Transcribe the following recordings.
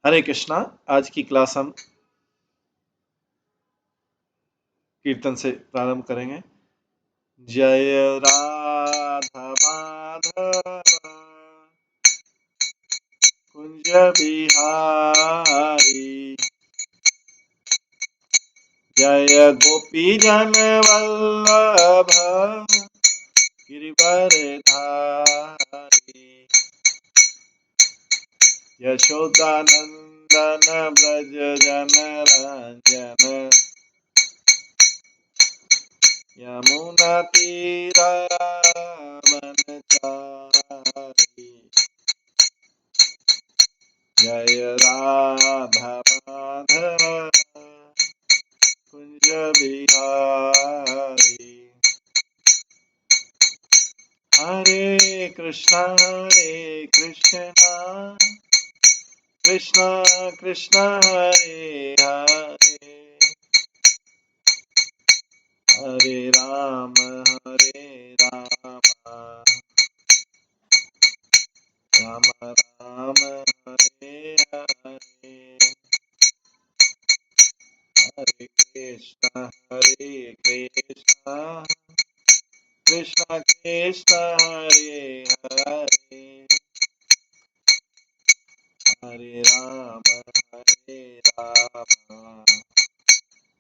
हरे कृष्णा। आज की क्लास हम कीर्तन से प्रारंभ करेंगे। जय राधा माधव कुंज बिहारी, जय गोपी जन वल्लभ गिरिवरधारी, यशोदानंदन ब्रज जन रंजन, यमुना तीरावनचारी, जय राधा माधव कुंज बिहारी। हरे कृष्णा कृष्णा कृष्णा हरे हरे, हरे राम राम राम हरे हरे, हरे कृष्णा कृष्णा कृष्णा हरे हरे, हरे राम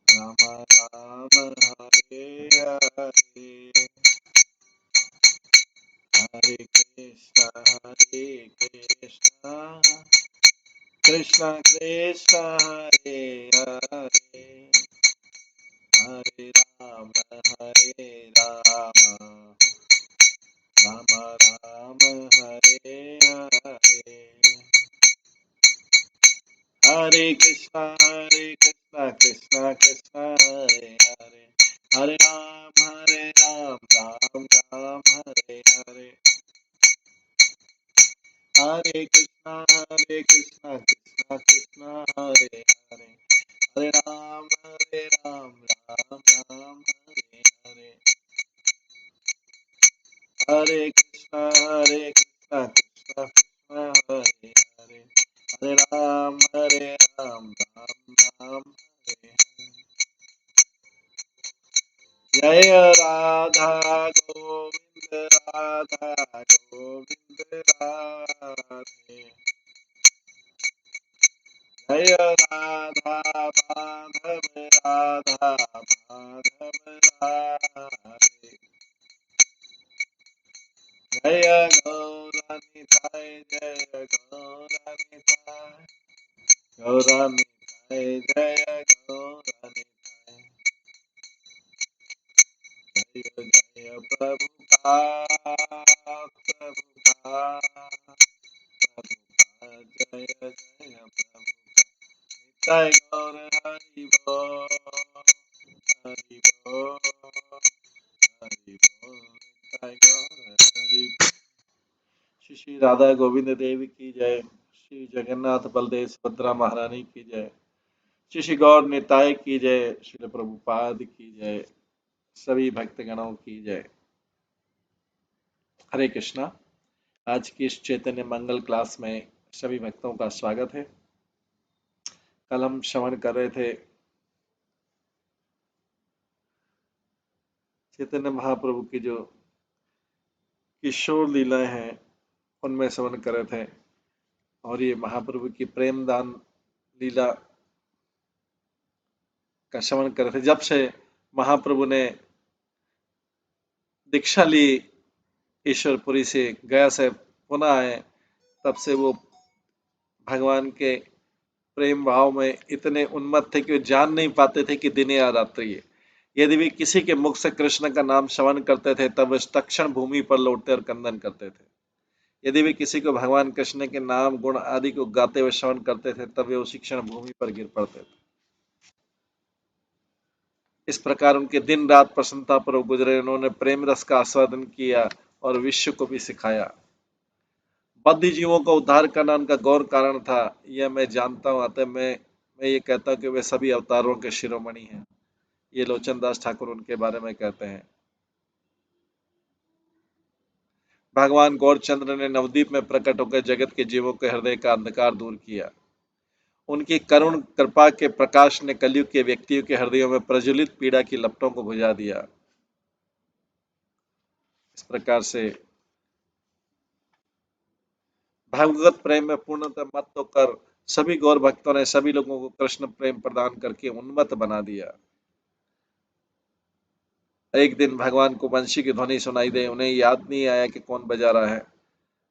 राम राम हरे हरे, हरे कृष्णा कृष्णा कृष्णा हरे हरे, हरे राम राम राम हरे हरे, हरे कृष्णा कृष्णा कृष्णा हरे हरे, हरे राम राम राम हरे हरे, हरे कृष्णा कृष्णा कृष्णा हरे हरे, हरे राम राम राम हरे हरे, हरे कृष्णा कृष्णा कृष्णा हरे हरे, हरे राम राम राम हरे हरे, जय राधा गोविंद राधे, जय राधा माधव राधे, जय गौरनिताय गौरनिताय जय गौरनिताय, जय जय प्रभुपाद जय जय प्रभुपाद, निताय गौर हरि बोल हरि बोल हरि बोल, निताय गौर हरि बोल। श्री श्री राधा गोविंद देव की जय, श्री जगन्नाथ बलदेव सुभद्रा महारानी की जय, श्री श्री गौर निताय की जय, श्री प्रभुपाद की जय, सभी भक्तगणों की जय। हरे कृष्णा। आज की इस चैतन्य मंगल क्लास में सभी भक्तों का स्वागत है। कल हम श्रवण कर रहे थे चैतन्य महाप्रभु की जो किशोर लीलाएं हैं उनमें श्रवण कर रहे थे, और ये महाप्रभु की प्रेम दान लीला का श्रवण कर रहे थे। जब से महाप्रभु ने दीक्षा ली ईश्वरपुरी से, गया से पुनः आए, तब से वो भगवान के प्रेम भाव में इतने उन्मत्त थे कि वो जान नहीं पाते थे कि दिन या रात्रि है। यदि भी किसी के मुख से कृष्ण का नाम श्रवण करते थे तब वे तत्क्षण भूमि पर लौटते और कंदन करते थे। यदि भी किसी को भगवान कृष्ण के नाम गुण आदि को गाते हुए श्रवण करते थे तब वे उसी क्षण भूमि पर गिर पड़ते थे। इस प्रकार उनके दिन रात प्रसन्नता पूर्वक गुजरे। उन्होंने प्रेम रस का आस्वादन किया और विश्व को भी सिखाया। बद्ध जीवों का उद्धार करना उनका गौर कारण था, यह मैं जानता हूँ। अतः मैं ये कहता हूँ कि वे सभी अवतारों के शिरोमणि हैं। ये लोचन दास ठाकुर उनके बारे में कहते हैं। भगवान गौरचंद्र ने नवद्वीप में प्रकट होकर जगत के जीवों के हृदय का अंधकार दूर किया। उनकी करुण कृपा के प्रकाश ने कलयुग के व्यक्तियों के हृदयों में प्रज्वलित पीड़ा की लपटों को बुझा दिया। इस प्रकार से भगवत प्रेम में पूर्णतः मत होकर सभी गौर भक्तों ने सभी लोगों को कृष्ण प्रेम प्रदान करके उन्मत्त बना दिया। एक दिन भगवान को बंशी की ध्वनि सुनाई दे, उन्हें याद नहीं आया कि कौन बजा रहा है।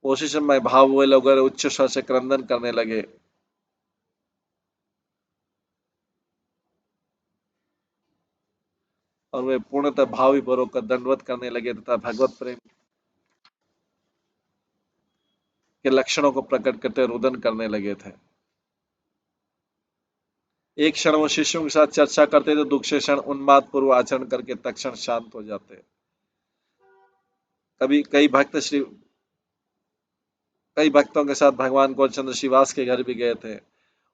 उसी समय भाव हुए लोग उच्च स्वर से क्रंदन करने लगे और वे पूर्णतः भाव पूर्वक दंडवत करने लगे तथा भगवत प्रेम के लक्षणों को प्रकट करते रुदन करने लगे थे। एक क्षण वो शिष्यों के साथ चर्चा करते थे, दूसरे क्षण उन्माद पूर्व आचरण करके तत्क्षण शांत हो जाते। कभी कई भक्तों के साथ भगवान गौरचंद्र श्रीवास के घर भी गए थे।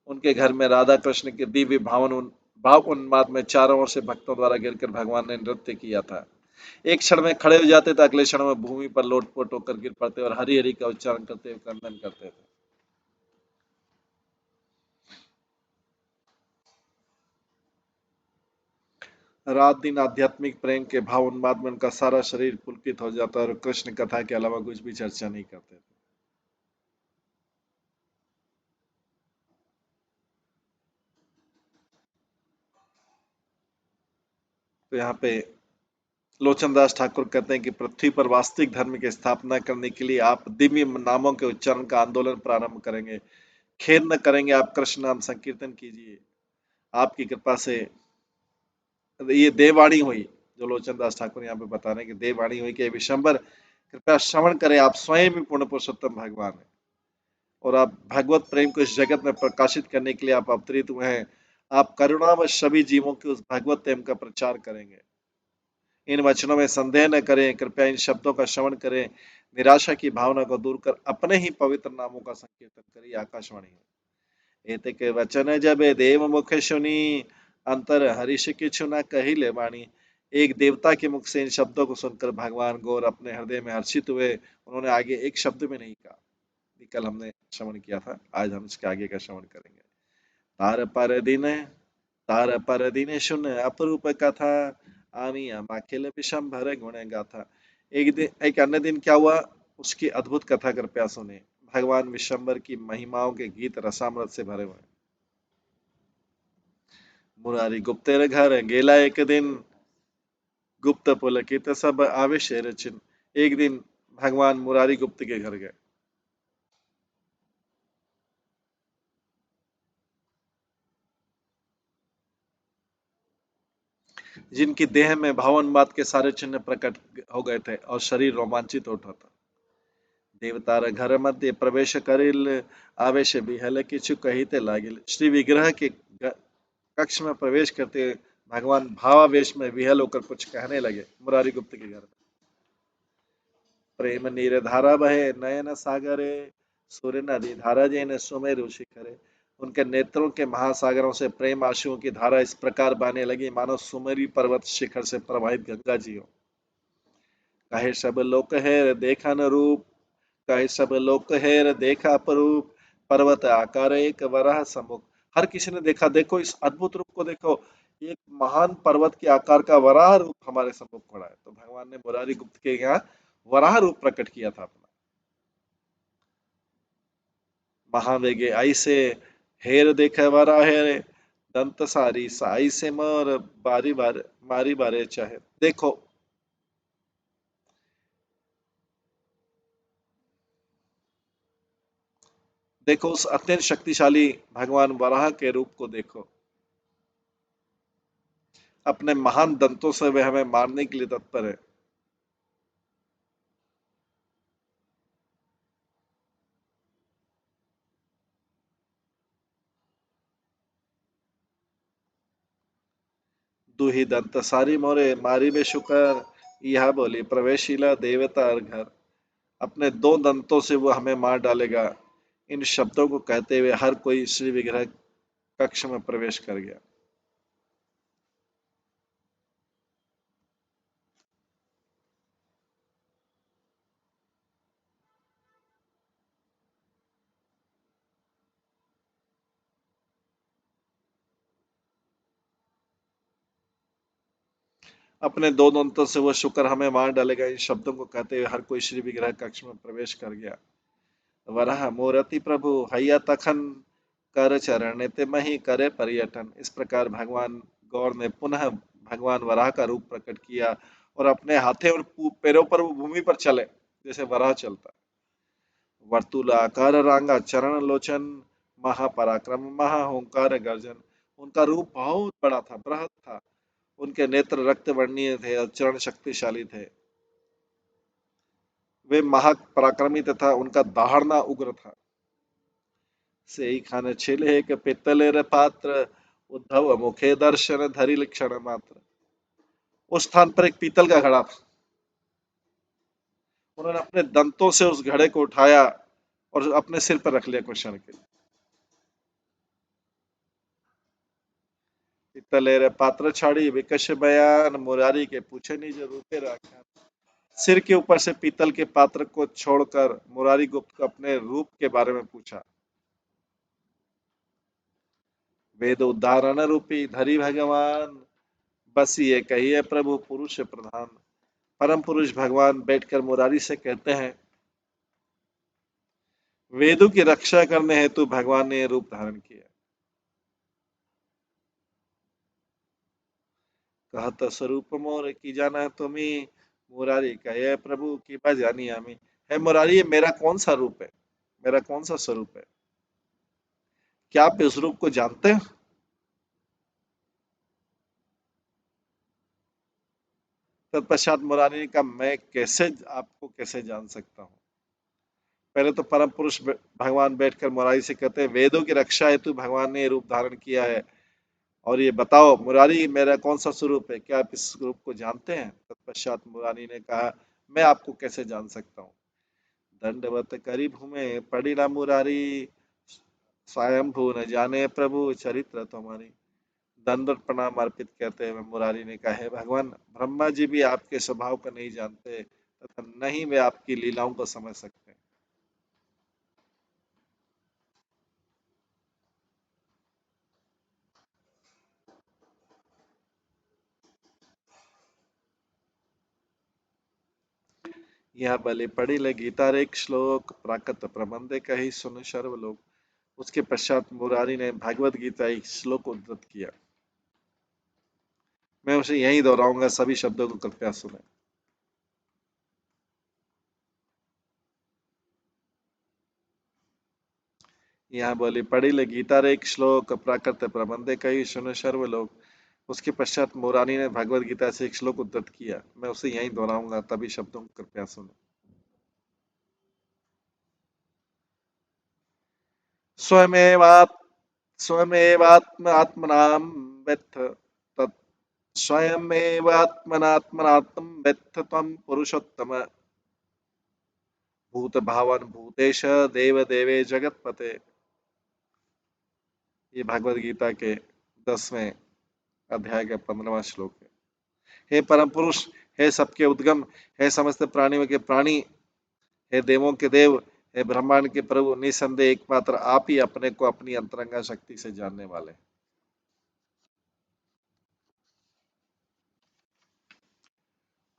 उनके घर में राधा कृष्ण के दिव्य भाव उन्माद में चारों ओर से भक्तों द्वारा गिरकर भगवान ने नृत्य किया था। एक क्षण में खड़े हो जाते थे, अगले क्षण में भूमि पर लोटपोट होकर गिर पड़ते और हरि हरि का उच्चारण करते हुए क्रंदन करते थे। रात दिन आध्यात्मिक प्रेम के भाव उन्माद में उनका सारा शरीर पुलकित हो जाता और कृष्ण कथा के अलावा कुछ भी चर्चा नहीं करते थे। तो यहाँ पे लोचन दास ठाकुर कहते हैं कि पृथ्वी पर वास्तविक धर्म की स्थापना करने के लिए आप दिव्य नामों के उच्चारण का आंदोलन प्रारंभ करेंगे। खेद न करेंगे, आप कृष्ण नाम संकीर्तन कीजिए। आपकी कृपा से ये देववाणी हुई, जो लोचन दास ठाकुर यहाँ पे बता रहे हैं कि देववाणी हुई कि विशंबर कृपया श्रवण करें, आप स्वयं भी पूर्ण पुरुषोत्तम भगवान है और आप भगवत प्रेम को इस जगत में प्रकाशित करने के लिए आप अवतरित हुए हैं। आप करुणा व सभी जीवों के उस भगवत प्रेम का प्रचार करेंगे। इन वचनों में संदेह न करें, कृपया इन शब्दों का श्रवण करें, निराशा की भावना को दूर कर अपने ही पवित्र नामों का संकीर्तन करिए। आकाशवाणी है एते के वचन जब देव मुख सुनी, अंतर हरिष किछु न कहिले वाणी। एक देवता के मुख से इन शब्दों को सुनकर भगवान गौर अपने हृदय में हर्षित हुए। उन्होंने आगे एक शब्द भी नहीं कहा। कल हमने श्रवण किया था, आज हम इसके आगे का श्रवण करेंगे। तार पर दिन तार पर दिन सुन अपरूप कथा, आमिया माखिल विशंभर गुण गाथा। एक अन्य दिन क्या हुआ, उसकी अद्भुत कथा कृपया सुने। भगवान विशंबर की महिमाओं के गीत रसामृत से भरे हुए। मुरारी गुप्तेर घर गेला एक दिन, गुप्त पुलकित सब आविष्य चिन्ह। एक दिन भगवान मुरारी गुप्त के घर गए। जिनकी देह में भावोन्माद के सारे चिन्ह प्रकट हो गए थे और शरीर रोमांचित उठा था। देवतार घर मध्य प्रवेश करिल, आवेश बिहल किछु कहिते लागिल। श्री विग्रह के कक्ष में प्रवेश करते भगवान भावावेश में विहल होकर कुछ कहने लगे। मुरारी गुप्त के घर में प्रेम नीर धारा बहे नयन सागरे, सूर्य नदी धारा जैन सुमेरु शिखरे। उनके नेत्रों के महासागरों से प्रेम आंसुओं की धारा इस प्रकार बहने लगी मानो सुमेरी पर्वत शिखर से प्रवाहित गंगा जी हो। कहे सब लोक है देखा न रूप, कहे सब लोक है देखा अपरूप, पर्वत आकार एक वराह सम्मुख। हर किसी ने देखा, देखो इस अद्भुत रूप को देखो, एक महान पर्वत के आकार का वराह रूप हमारे सम्मुख खड़ा है। तो भगवान ने मुरारी गुप्त के यहाँ वराह रूप प्रकट किया था अपना। महावेगे आई से हेर देखे वरा है, दंत सारी साई से मोर, बारी बार मारी बारे चाहे। देखो, देखो उस अत्यंत शक्तिशाली भगवान वराह के रूप को देखो। अपने महान दंतों से वे हमें मारने के लिए तत्पर है। दुही दंत सारी मोरे मारी बे शुकर, यह बोली प्रवेशिला देवता घर। अपने दो दंतों से वो हमें मार डालेगा। इन शब्दों को कहते हुए हर कोई श्री विग्रह कक्ष में प्रवेश कर गया। अपने दो दंतों से वो शुक्र हमें मार डालेगा। इन शब्दों को कहते हुए हर कोई श्री विग्रह कक्ष में प्रवेश कर गया। वराह मूर्ति प्रभु हैया तखन कर चरण ते मही करे पर्यटन। इस प्रकार भगवान गौर ने पुनः भगवान वराह का रूप प्रकट किया और अपने हाथे और पैरों पर वो भूमि पर चले जैसे वराह चलता। वर्तुलाकार रांगा चरण लोचन महापराक्रम महाहोंकार गर्जन। उनका रूप बहुत बड़ा था, बृहत था। उनके नेत्र रक्त वर्णीय थे और चरण शक्तिशाली थे। वे महापराक्रमी तथा उनका दहाड़ना उग्र था। सेई खाने छिले के पित्तलेर पात्र उद्धव मुखे दर्शन धरिल क्षण मात्र। उस स्थान पर एक पीतल का घड़ा था। उन्होंने अपने दंतों से उस घड़े को उठाया और अपने सिर पर रख लिया कुछ क्षण के लिए। पित्तलेर पात्र छाड़ी विकश बयान मुरारी के पूछे निज रूपे राख्यान। सिर के ऊपर से पीतल के पात्र को छोड़कर मुरारी गुप्त को अपने रूप के बारे में पूछा। वेद उदाहरण रूपी धरी भगवान बस ये कहिए प्रभु पुरुष प्रधान। परम पुरुष भगवान बैठकर मुरारी से कहते हैं, वेदों की रक्षा करने हेतु भगवान ने रूप धारण किया। कहत स्वरूप मोर की जाना तुम्ही मुरारी कहे प्रभु की जानी आमी। है मुरारी, ये मेरा कौन सा रूप है, मेरा कौन सा स्वरूप है, क्या आप इस रूप को जानते हैं? तत्पश्चात मुरारी ने कहा, मैं कैसे आपको कैसे जान सकता हूँ। पहले तो परम पुरुष भगवान बैठकर मुरारी से कहते हैं, वेदों की रक्षा हेतु भगवान ने रूप धारण किया है और ये बताओ मुरारी मेरा कौन सा स्वरूप है, क्या आप इस रूप को जानते हैं? तत्पश्चात मुरारी ने कहा, मैं आपको कैसे जान सकता हूँ। दंडवत करी भूमे पड़ी ना मुरारी स्वयंभू न जाने प्रभु चरित्र तुम्हारी। दंडवत प्रणाम अर्पित कहते हुए मुरारी ने कहा, है भगवान, ब्रह्मा जी भी आपके स्वभाव को नहीं जानते तथा न ही वे आपकी लीलाओं को समझ सकते। यह बलि पड़ी ले गीता रे एक श्लोक प्राकृत प्रबंधे कही सुन सर्वलोक। उसके पश्चात मुरारी ने भागवत गीता एक श्लोक उद्धृत किया। मैं उसे यही दोहराऊंगा, सभी शब्दों को कृपया सुने। यहाँ बोली पढ़ी ले गीता रे एक श्लोक प्राकृत प्रबंधे कही सुन सर्वलोक। उसके पश्चात मुरारी ने भगवत गीता से एक श्लोक उद्धृत किया। मैं उसे यही दोहराऊंगा, तभी शब्दों को कृपया सुने। स्वयमेवात् स्वयमेवात्म आत्मनां वेत्थ तत् स्वयमेवात्मनात्मनात्म वेत्थ त्वं पुरुषोत्तम भूत भावन भूतेश देव देवे जगतपते। ये भगवत गीता के 10वें अध्याय का 15वां श्लोक है। हे परम पुरुष, हे सबके उद्गम, हे समस्त प्राणियों के प्राणी, हे देवों के देव, हे ब्रह्मांड के प्रभु, निसंदेह एकमात्र आप ही अपने को अपनी अंतरंगा शक्ति से जानने वाले।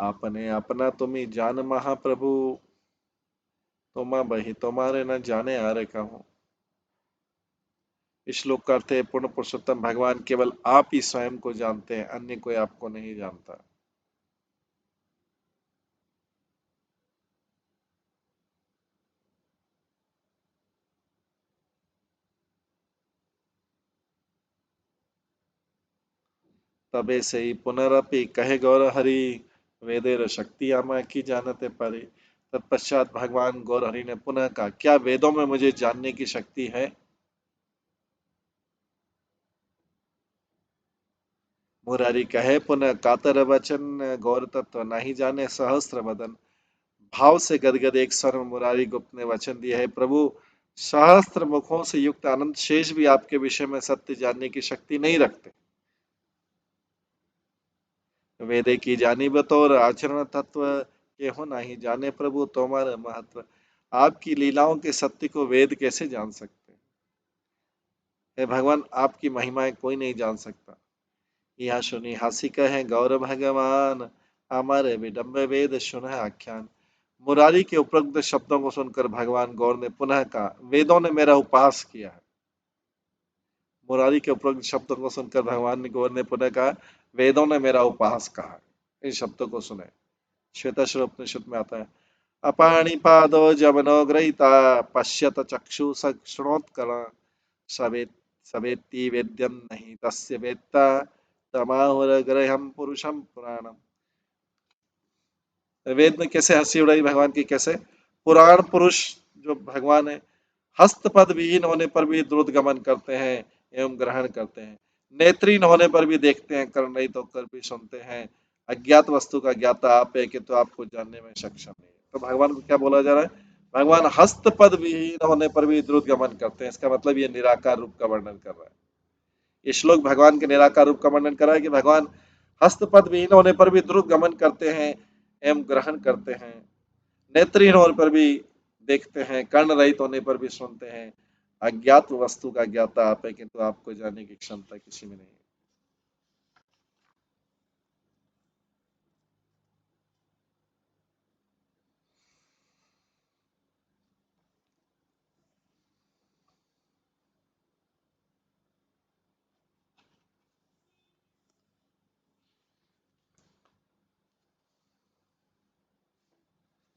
आपने अपना तुम्ही जान महाप्रभु, तुम बही तुम्हारे न जाने आरे कहूँ। इस श्लोक का अर्थ है, पूर्ण पुरुषोत्तम भगवान केवल आप ही स्वयं को जानते हैं, अन्य कोई आपको नहीं जानता। तबे से ही पुनरपि कहे गौर हरि वेदेर शक्ति आमा की जानते परे। तत्पश्चात भगवान गौर हरि ने पुनः कहा, क्या वेदों में मुझे जानने की शक्ति है? मुरारी कहे पुनः कातर वचन गौर तत्व नहीं जाने सहस्त्र बदन। भाव से गदगद एक स्वर में मुरारी गुप्त ने वचन दिया है, प्रभु, सहस्त्र मुखों से युक्त आनंद शेष भी आपके विषय में सत्य जानने की शक्ति नहीं रखते। वेदे की जानी बतौर आचरण तत्व के हो नहीं जाने प्रभु तुम्हारा महत्व। आपकी लीलाओं के सत्य को वेद कैसे जान सकते हैं? हे भगवान, आपकी महिमाएं कोई नहीं जान सकता। यह सुनी हंसी कहे गौर भगवान, हमारे विडम्ब वेद सुन आख्यान। मुरारी के उपरोक्त शब्दों को सुनकर भगवान गौर ने पुनः कहा, वेदों ने मेरा उपहास किया है। मुरारी के उपरोक्त शब्दों को सुनकर भगवान गौर ने पुनः कहा, वेदों ने मेरा उपहास कहा है। इन शब्दों को सुने। श्वेताश्वर उपनिषद में आता है, अपाणिपादो जवनो ग्रहीता पश्यत चक्षु शृणोत्करा सवेत सवेत्ति वेद्यं नहीं तस्य वेत्ता तमाहुरग्रहं पुरुषं पुराणम। वेद में कैसे हंसी उड़ाई भगवान की, कैसे पुराण पुरुष जो भगवान है हस्तपद विहीन होने पर भी द्रुत गमन करते हैं एवं ग्रहण करते हैं, नेत्रहीन होने पर भी देखते हैं, कर्ण रहित होकर भी सुनते हैं, अज्ञात वस्तु का ज्ञाता आप है कि तो आपको जानने में सक्षम नहीं है। तो भगवान को क्या बोला जा रहा है, भगवान हस्तपद विहीन होने पर भी द्रुत गमन करते हैं। इसका मतलब ये निराकार रूप का वर्णन कर रहा है। ये श्लोक भगवान के निराकार रूप का वर्णन कर रहा है कि भगवान हस्तपद विहीन होने पर भी द्रुत गमन करते हैं एवं ग्रहण करते हैं, नेत्रहीन होने पर भी देखते हैं, कर्ण रहित होने पर भी सुनते हैं, अज्ञात वस्तु का ज्ञाता आप है किंतु आपको जानने की क्षमता किसी में नहीं है।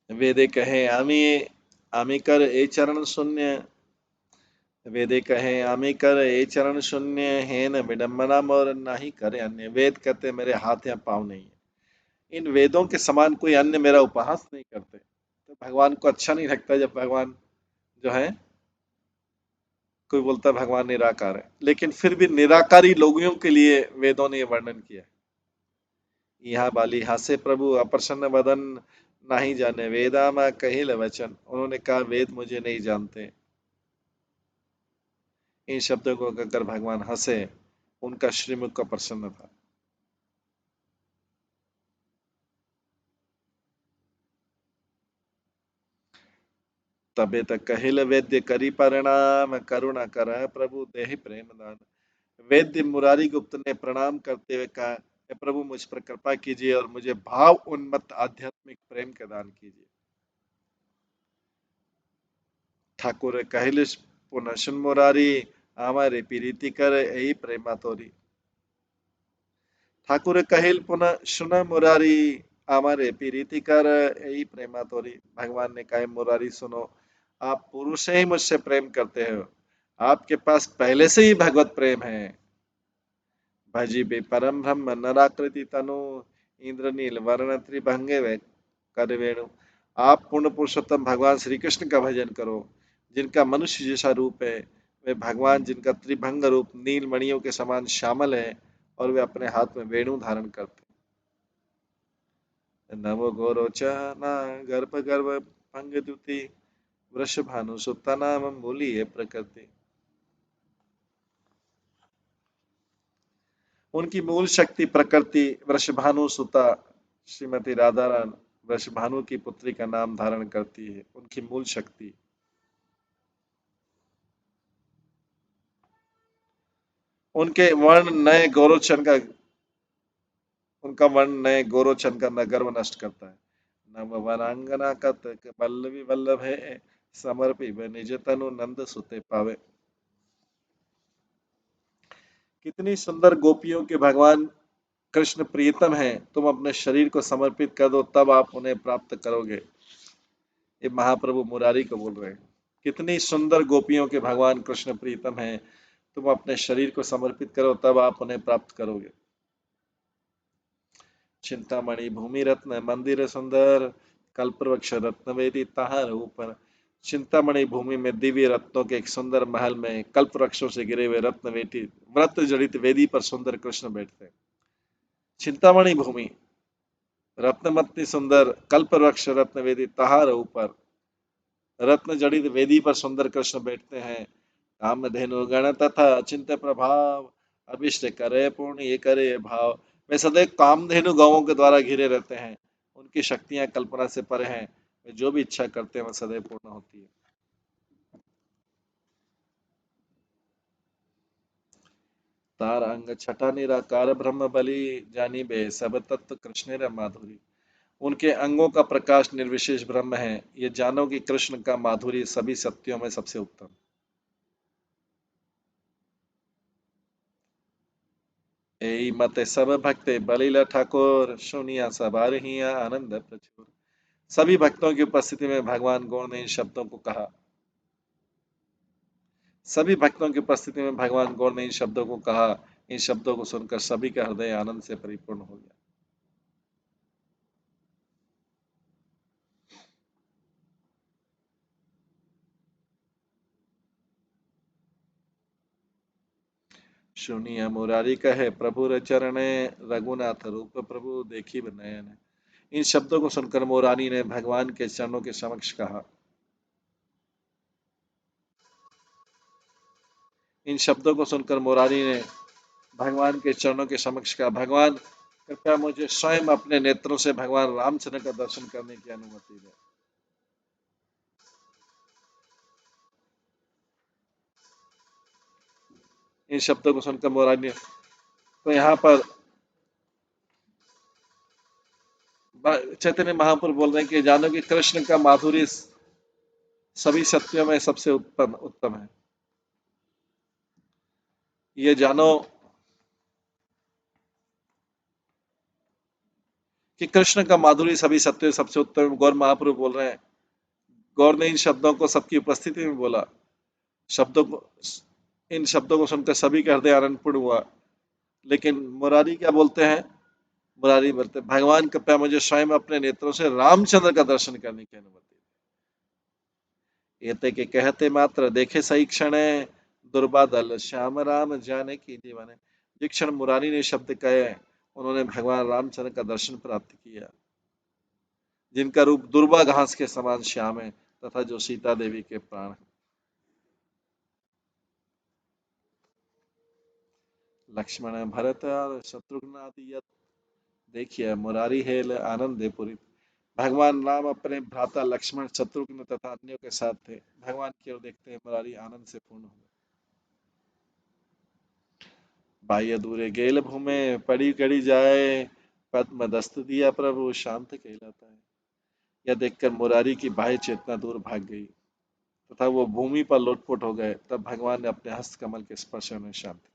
वेदे कहे आमी कर ए चरण शून्य, वेदे कहे आमी कर ए चरण शून्य है न विडम्बना और ना ही करे अन्य। वेद कहते मेरे हाथ या पांव नहीं है, इन वेदों के समान कोई अन्य मेरा उपहास नहीं करते। तो भगवान को अच्छा नहीं लगता जब भगवान जो है, कोई बोलता है भगवान निराकार है, लेकिन फिर भी निराकारी लोगों के लिए वेदों ने वर्णन किया है। यहाँ बाली हासे प्रभु अप्रसन्न बदन नहीं जाने वेदा में कहिल वचन, उन्होंने कहा वेद मुझे नहीं जानते। इन शब्दों को कहकर भगवान हंसे, उनका श्रीमुख का प्रसन्न था। तबे तक कहिल वेद्य करी परिणाम करुणा कर प्रभु देहि प्रेम दान। वैद्य मुरारी गुप्त ने प्रणाम करते हुए कहा, प्रभु मुझ पर कृपा कीजिए और मुझे भाव उन्मत्त आध्यात्मिक प्रेम का दान कीजिए। ठाकुर कहिल पुनः सुन मुरारी, हमारे प्रीति कर यही प्रेमा तोरी। ठाकुर कहिल पुनः सुन मुरारी, हमारे प्रीति कर यही प्रेमा तोरी। भगवान ने कहा, मुरारी सुनो, आप पुरुष से ही मुझसे प्रेम करते हो, आपके पास पहले से ही भगवत प्रेम है। भजी बे परम ब्रह्म नराकृति तनु, इंद्रनील वर्ण त्रिभंगे वे कर वेणु। आप पूर्ण पुरुषोत्तम भगवान श्री कृष्ण का भजन करो, जिनका मनुष्य जैसा रूप है, वे भगवान जिनका त्रिभंग रूप नील मणियों के समान श्यामल है और वे अपने हाथ में वेणु धारण करते हैं। नमो गोरोचना गर्भ गर्भ भंग द्युति, वृषभानु सुता नाम मूली है प्रकृति। उनकी मूल शक्ति प्रकृति, वृषभानु सुता श्रीमती राधा रानी वृषभानु की पुत्री का नाम धारण करती है, उनकी मूल शक्ति। उनके वर्ण नए गौरवचन का उनका वर्ण नए गौरवचन का न गर्व नष्ट करता है। नव वरांगना कत पल्लवी वल्लभ है, समर्पी निज तनु नंद सुते पावे। कितनी सुंदर गोपियों के भगवान कृष्ण प्रियतम है, तुम अपने शरीर को समर्पित कर दो तब आप उन्हें प्राप्त करोगे। ये महाप्रभु मुरारी को बोल रहे हैं। कितनी सुंदर गोपियों के भगवान कृष्ण प्रीतम है, तुम अपने शरीर को समर्पित करो तब आप उन्हें प्राप्त करोगे। चिंतामणि भूमि रत्न मंदिर सुंदर, कल्पवृक्ष रत्न वेदी ताहर ऊपर। चिंतामणि भूमि में दिव्य रत्नों के एक सुंदर महल में कल्प वृक्षों से गिरे हुए रत्न वेदी व्रत जड़ित वेदी पर सुंदर कृष्ण बैठते हैं। चिंतामणि भूमि रत्नमत्नी सुंदर कल्प वृक्ष रत्न वेदी ताहार ऊपर, रत्न जड़ित वेदी पर सुंदर कृष्ण बैठते हैं। कामधेनु गण तथा अचिंत्य प्रभाव, अभिष्ट करे पूर्ण ये करे भाव। वे सदैव कामधेनु गौओं के द्वारा घिरे रहते हैं, उनकी शक्तियां कल्पना से परे हैं, वे जो भी इच्छा करते हैं वह सदैव पूर्ण होती है। तार अंग छटा निराकार ब्रह्म बलि जानी बे सब तत्व कृष्ण रे माधुरी। उनके अंगों का प्रकाश निर्विशेष ब्रह्म है, ये जानो कि कृष्ण का माधुरी सभी सत्यों में सबसे उत्तम। यही मते सब भक्ते बलिला ठाकुर सुनिया सवार हिया आनंद प्रचुर। सभी भक्तों की उपस्थिति में भगवान गौर ने इन शब्दों को कहा। सभी भक्तों की उपस्थिति में भगवान गौर ने इन शब्दों को कहा। इन शब्दों को सुनकर सभी का हृदय आनंद से परिपूर्ण हो गया। सुनिया मुरारी कहे प्रभु रे चरणे रघुनाथ रूप प्रभु देखी नयन। इन शब्दों को सुनकर मुरारी ने भगवान के चरणों के समक्ष कहा। इन शब्दों को सुनकर मुरारी ने भगवान के चरणों के समक्ष कहा, भगवान कृपया मुझे स्वयं अपने नेत्रों से भगवान रामचंद्र का दर्शन करने की अनुमति दे। इन शब्दों को सुनकर मुरारी ने तो यहाँ पर चैतन्य महापुरुष बोल रहे हैं कि जानो कि कृष्ण का माधुरी सभी सत्यों में सबसे उत्तम उत्तम है। ये जानो कि कृष्ण का माधुरी सभी सत्यों सबसे उत्तम है। गौर महाप्रभु बोल रहे हैं। गौर ने इन शब्दों को सबकी उपस्थिति में बोला। शब्दों को इन शब्दों को सुनकर सभी का हृदय आनंदपूर्ण हुआ। लेकिन मुरारी क्या बोलते हैं? मुरारी बोलते हैं, भगवान कृपया मुझे स्वयं अपने नेत्रों से रामचंद्र का दर्शन करने की अनुमति। एते के कहते मात्र देखे सही क्षण दुर्बादल श्याम राम जाने की दीवाने। जिस क्षण मुरारी ने शब्द कहे उन्होंने भगवान रामचंद्र का दर्शन प्राप्त किया, जिनका रूप दुर्बा घास के समान श्याम है तथा जो सीता देवी के प्राण है। लक्ष्मण भरत और शत्रुघ्न आदि देखिए मुरारी हेल आनंद पुरी। भगवान राम अपने भ्राता लक्ष्मण शत्रुघ्न तथा अन्यों के साथ थे। भगवान की ओर देखते मुरारी आनंद से पूर्ण हो। बाह्य दूरे गेल भूमे पड़ी कड़ी जाए पद्म दस्त दिया प्रभु शांत कहलाता है। यह देखकर मुरारी की बाह्य चेतना दूर भाग गई तथा वो भूमि पर लोटपोट हो गए। तब भगवान ने अपने हस्त कमल के स्पर्श से उन्हें शांत किया।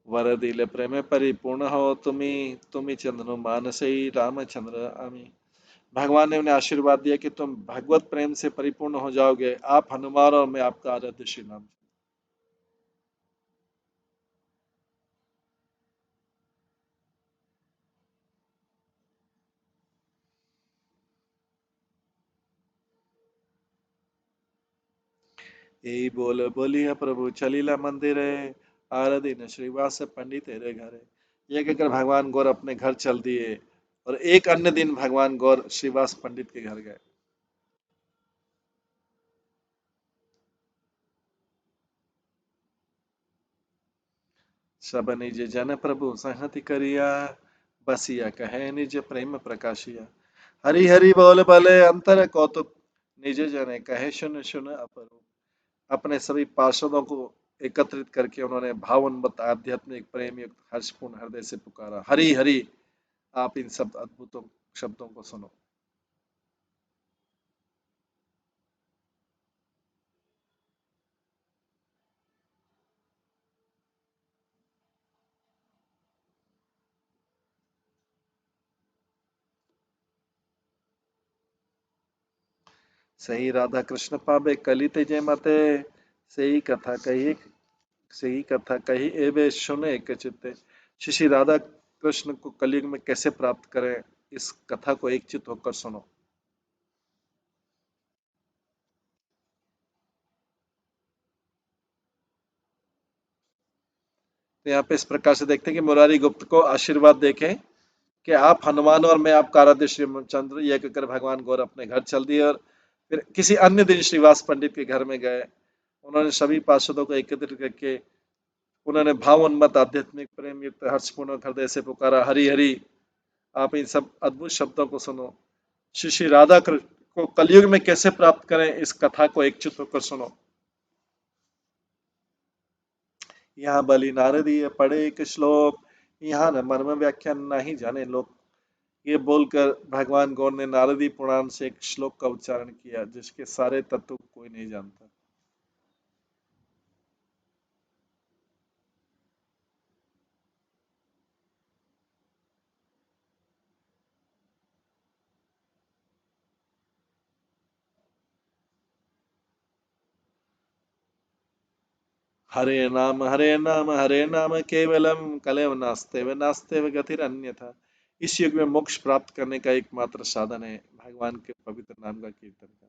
वर दिल प्रेम परिपूर्ण हो तुम्ही तुम्ही चंद्र मानसे रामचंद्र आमी। भगवान ने उन्हें आशीर्वाद दिया कि तुम भगवत प्रेम से परिपूर्ण हो जाओगे। आप हनुमान और मैं आपका आराध्य श्री राम। यही बोल बोलिया प्रभु चलीला मंदिर है आराधीन श्रीवास पंडित तेरे घर है। यह कहकर भगवान गौर अपने घर चल दिए और एक अन्य दिन भगवान गौर श्रीवास पंडित के घर गए। सब निज जन प्रभु संहति करिया बसिया कहे निज प्रेम प्रकाशिया। हरि हरि बोल भले अंतर कौतुक निज जने कहे सुन सुन अपरूप। अपने सभी पार्षदों को एकत्रित करके उन्होंने भावोन्मत्त आध्यात्मिक प्रेम युक्त हर्षपूर्ण हृदय से पुकारा, हरि हरि। आप इन सब अद्भुतों शब्दों को सुनो। सही राधा कृष्ण पावे कली तेजे मते सही कथा कही सही कथा कही एवे सुने एक चित्ते। श्री राधा कृष्ण को कलयुग में कैसे प्राप्त करें, इस कथा को एक चित्त होकर सुनो। तो यहाँ पे इस प्रकार से देखते हैं कि मुरारी गुप्त को आशीर्वाद देके कि आप हनुमान और मैं आपका आराध्य श्री रामचंद्र, यह कहकर भगवान गौर अपने घर चल दिए और फिर किसी अन्य दिन श्रीवास पंडित के घर में गए। उन्होंने सभी पार्षदों को एकत्रित करके उन्होंने भावोन्मत्त आध्यात्मिक प्रेम युक्त हर्षपूर्ण हृदय से पुकारा, हरि हरि। आप इन सब अद्भुत शब्दों को सुनो। श्री श्री राधा कृष्ण को कलयुग में कैसे प्राप्त करें, इस कथा को एकजुट होकर सुनो। यहाँ बलि नारदीय पढ़े एक श्लोक, यहाँ न मर्म व्याख्या नहीं जाने लोग। ये बोलकर भगवान गौर ने नारदी पुराण से एक श्लोक का उच्चारण किया जिसके सारे तत्व कोई नहीं जानता। हरे नाम हरे नाम केवलम कलव नास्ते गतिरन्यथा। इस युग में मोक्ष प्राप्त करने का एकमात्र साधन है भगवान के पवित्र नाम का कीर्तन करना।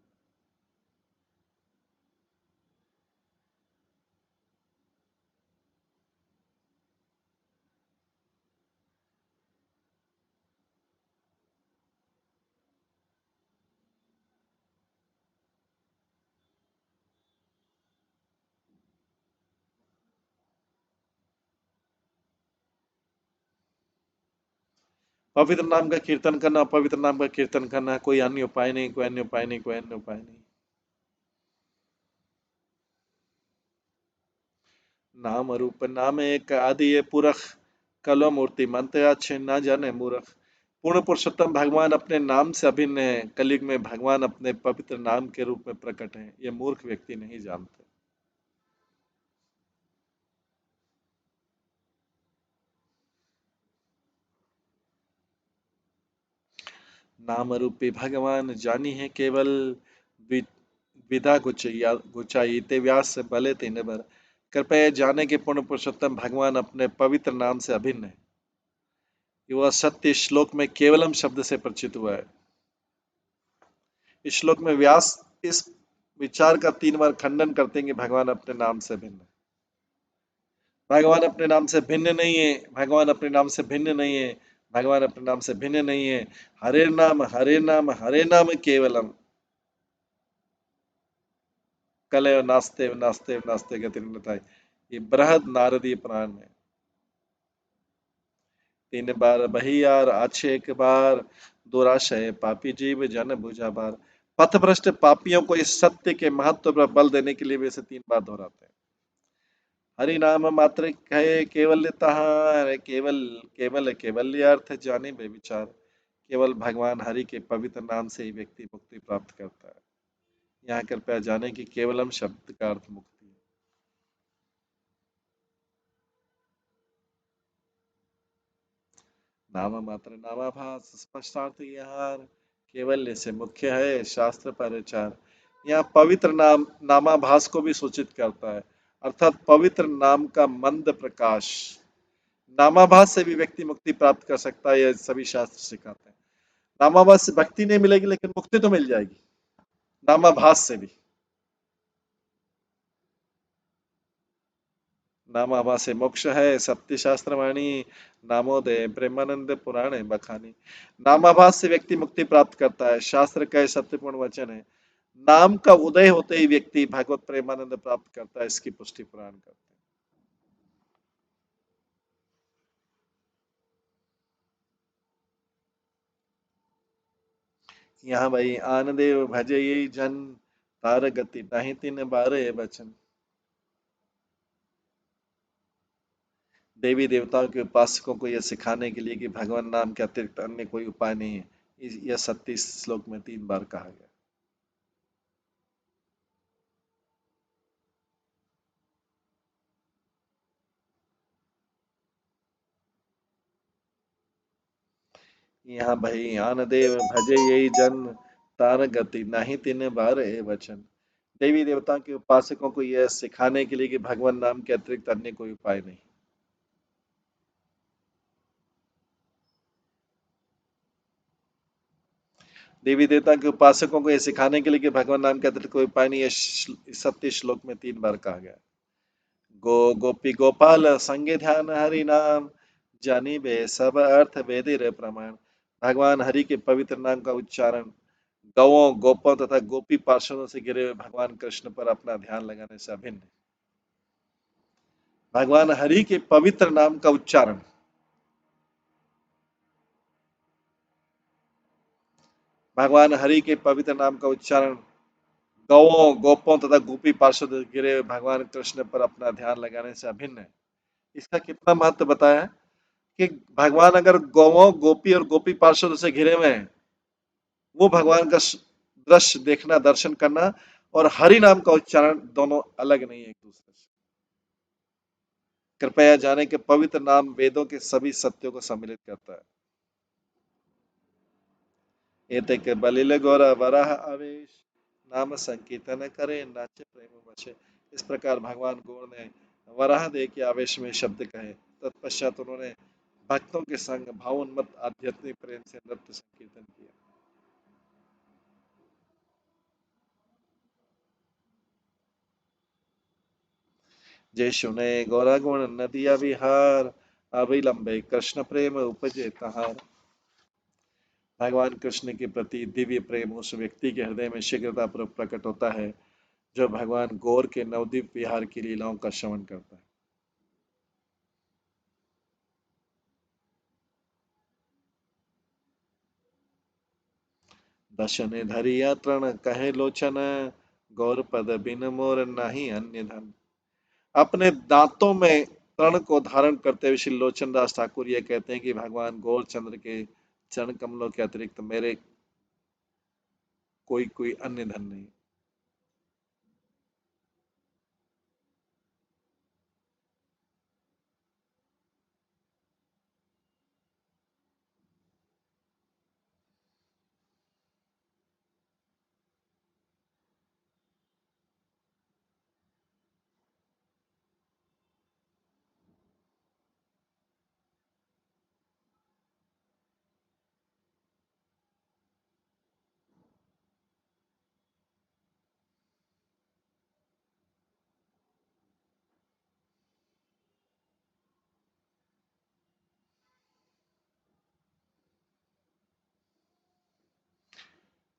पवित्र नाम का कीर्तन करना, पवित्र नाम का कीर्तन करना, कोई अन्य उपाय नहीं, कोई अन्य उपाय नहीं, कोई अन्य उपाय नहीं। नाम रूप नाम एक आदि ये पुरख, कलो मूर्ति मंत्र अच्छे न जाने मूर्ख। पूर्ण पुरुषोत्तम भगवान अपने नाम से अभिन्न है, कलयुग में भगवान अपने पवित्र नाम के रूप में प्रकट है, ये मूर्ख व्यक्ति नहीं जानते। नाम रूपी भगवान जानी है केवल, विधा गुचाई ते व्यास से भले तीन बर। कृपया जाने के पूर्ण पुरुषोत्तम भगवान अपने पवित्र नाम से अभिन्न है। वह सत्य श्लोक में केवलम शब्द से परिचित हुआ है। इस श्लोक में व्यास इस विचार का 3 बार खंडन करते हैं कि भगवान अपने नाम से भिन्न है। भगवान अपने नाम से भिन्न नहीं है, भगवान अपने नाम से भिन्न नहीं है, भगवान अपने नाम से भिन्न नहीं है। हरे नाम हरे नाम हरे नाम केवलम कलय नास्ते नास्ते नास्ते गति। ये बृहद नारदीय पुराण में 3 बार बहियार आछे एक बार, दुराशय पापी जीव जन बुझा बार। पथभ्रष्ट पापियों को इस सत्य के महत्व पर बल देने के लिए वे इसे 3 बार दोहराते हैं। हरि नाम मात्र है केवल तहार, केवल केवल केवल अर्थ जाने बे विचार। केवल भगवान हरि के पवित्र नाम से ही व्यक्ति मुक्ति प्राप्त करता है। यहाँ कृपया जाने कि केवलम शब्द का अर्थ मुक्ति है। नाम मात्र नामाभास स्पष्टार्थ यहाँ केवल्य से मुख्य है शास्त्र पर विचार। यहाँ पवित्र नाम नामाभास को भी सूचित करता है, अर्थात पवित्र नाम का मंद प्रकाश। नामाभास से भी व्यक्ति मुक्ति प्राप्त कर सकता है, यह सभी शास्त्र सिखाते हैं। नामाभास से भक्ति नहीं मिलेगी लेकिन मुक्ति तो मिल जाएगी, नामाभास से भी। नामाभास से मोक्ष है सत्य शास्त्र वाणी, नामोदय प्रेमानंद पुराण बखानी। नामाभास से व्यक्ति मुक्ति प्राप्त करता है, शास्त्र का सत्यपूर्ण वचन है। नाम का उदय होते ही व्यक्ति भगवत प्रेमानंद प्राप्त करता है, इसकी पुष्टि पुराण करते हैं। यहाँ भाई आनदेव भजे ये जन, तार गति नहीं तीन बारे बचन। देवी देवताओं के उपासकों को यह सिखाने के लिए कि भगवान नाम के अतिरिक्त अन्य कोई उपाय नहीं है, यह 37 श्लोक में 3 बार कहा गया। यहाँ भाई आन देव भजे यही जन, तार गति नहीं तीन बार ए वचन। देवी देवताओं के उपासकों को यह सिखाने के लिए कि भगवान नाम के अतिरिक्त अन्य कोई उपाय नहीं। देवी देवता के उपासकों को यह सिखाने के लिए कि भगवान नाम के अतिरिक्त कोई उपाय नहीं, यह 37 श्लोक में 3 बार कहा गया। गो गोपी गोपाल संगे ध्यान हरि नाम, जानी बे सब अर्थ वेदिर प्रमाण। भगवान हरि के पवित्र नाम का उच्चारण गौओं, गोपों तथा गोपी पार्षदों से घिरे हुए भगवान कृष्ण पर अपना ध्यान लगाने से अभिन्न है। भगवान हरि के पवित्र नाम का उच्चारण, भगवान हरि के पवित्र नाम का उच्चारण गौओं, गोपों तथा गोपी पार्षदों से घिरे हुए भगवान कृष्ण पर अपना ध्यान लगाने से अभिन्न है। इसका कितना महत्व बताया कि भगवान अगर गौओं, गोपी और गोपी पार्षदों से घिरे हुए हैं, वो भगवान का दृश्य देखना, दर्शन करना और हरि नाम का उच्चारण दोनों अलग नहीं है एक दूसरे से। कृपया जाने कि पवित्र नाम वेदों के सभी सत्यों को सम्मिलित करता है। एतके बलिल गौर वराह आवेश नाम संकीर्तन करे नाचे प्रेम वशे। इस प्रकार भगवान गौर ने वराह दे के आवेश में शब्द कहे। तत्पश्चात उन्होंने भक्तों के संग भावोन्मत्त आध्यात्मिक प्रेम से नृत्य संकीर्तन किया। जय सुने गौरा गुण नदिया विहार अविलंबे कृष्ण प्रेम उपजे तहार। भगवान कृष्ण के प्रति दिव्य प्रेम उस व्यक्ति के हृदय में शीघ्रतापूर्वक प्रकट होता है जो भगवान गौर के नवद्वीप विहार की लीलाओं का श्रवण करता है। दशन धरिया तृण कहे लोचन गौर पद बिन मोर नाही अन्य धन। अपने दांतों में तृण को धारण करते हुए श्री लोचन दास ठाकुर ये कहते हैं कि भगवान गौर चंद्र के चरण कमलों के अतिरिक्त मेरे कोई कोई अन्य धन नहीं।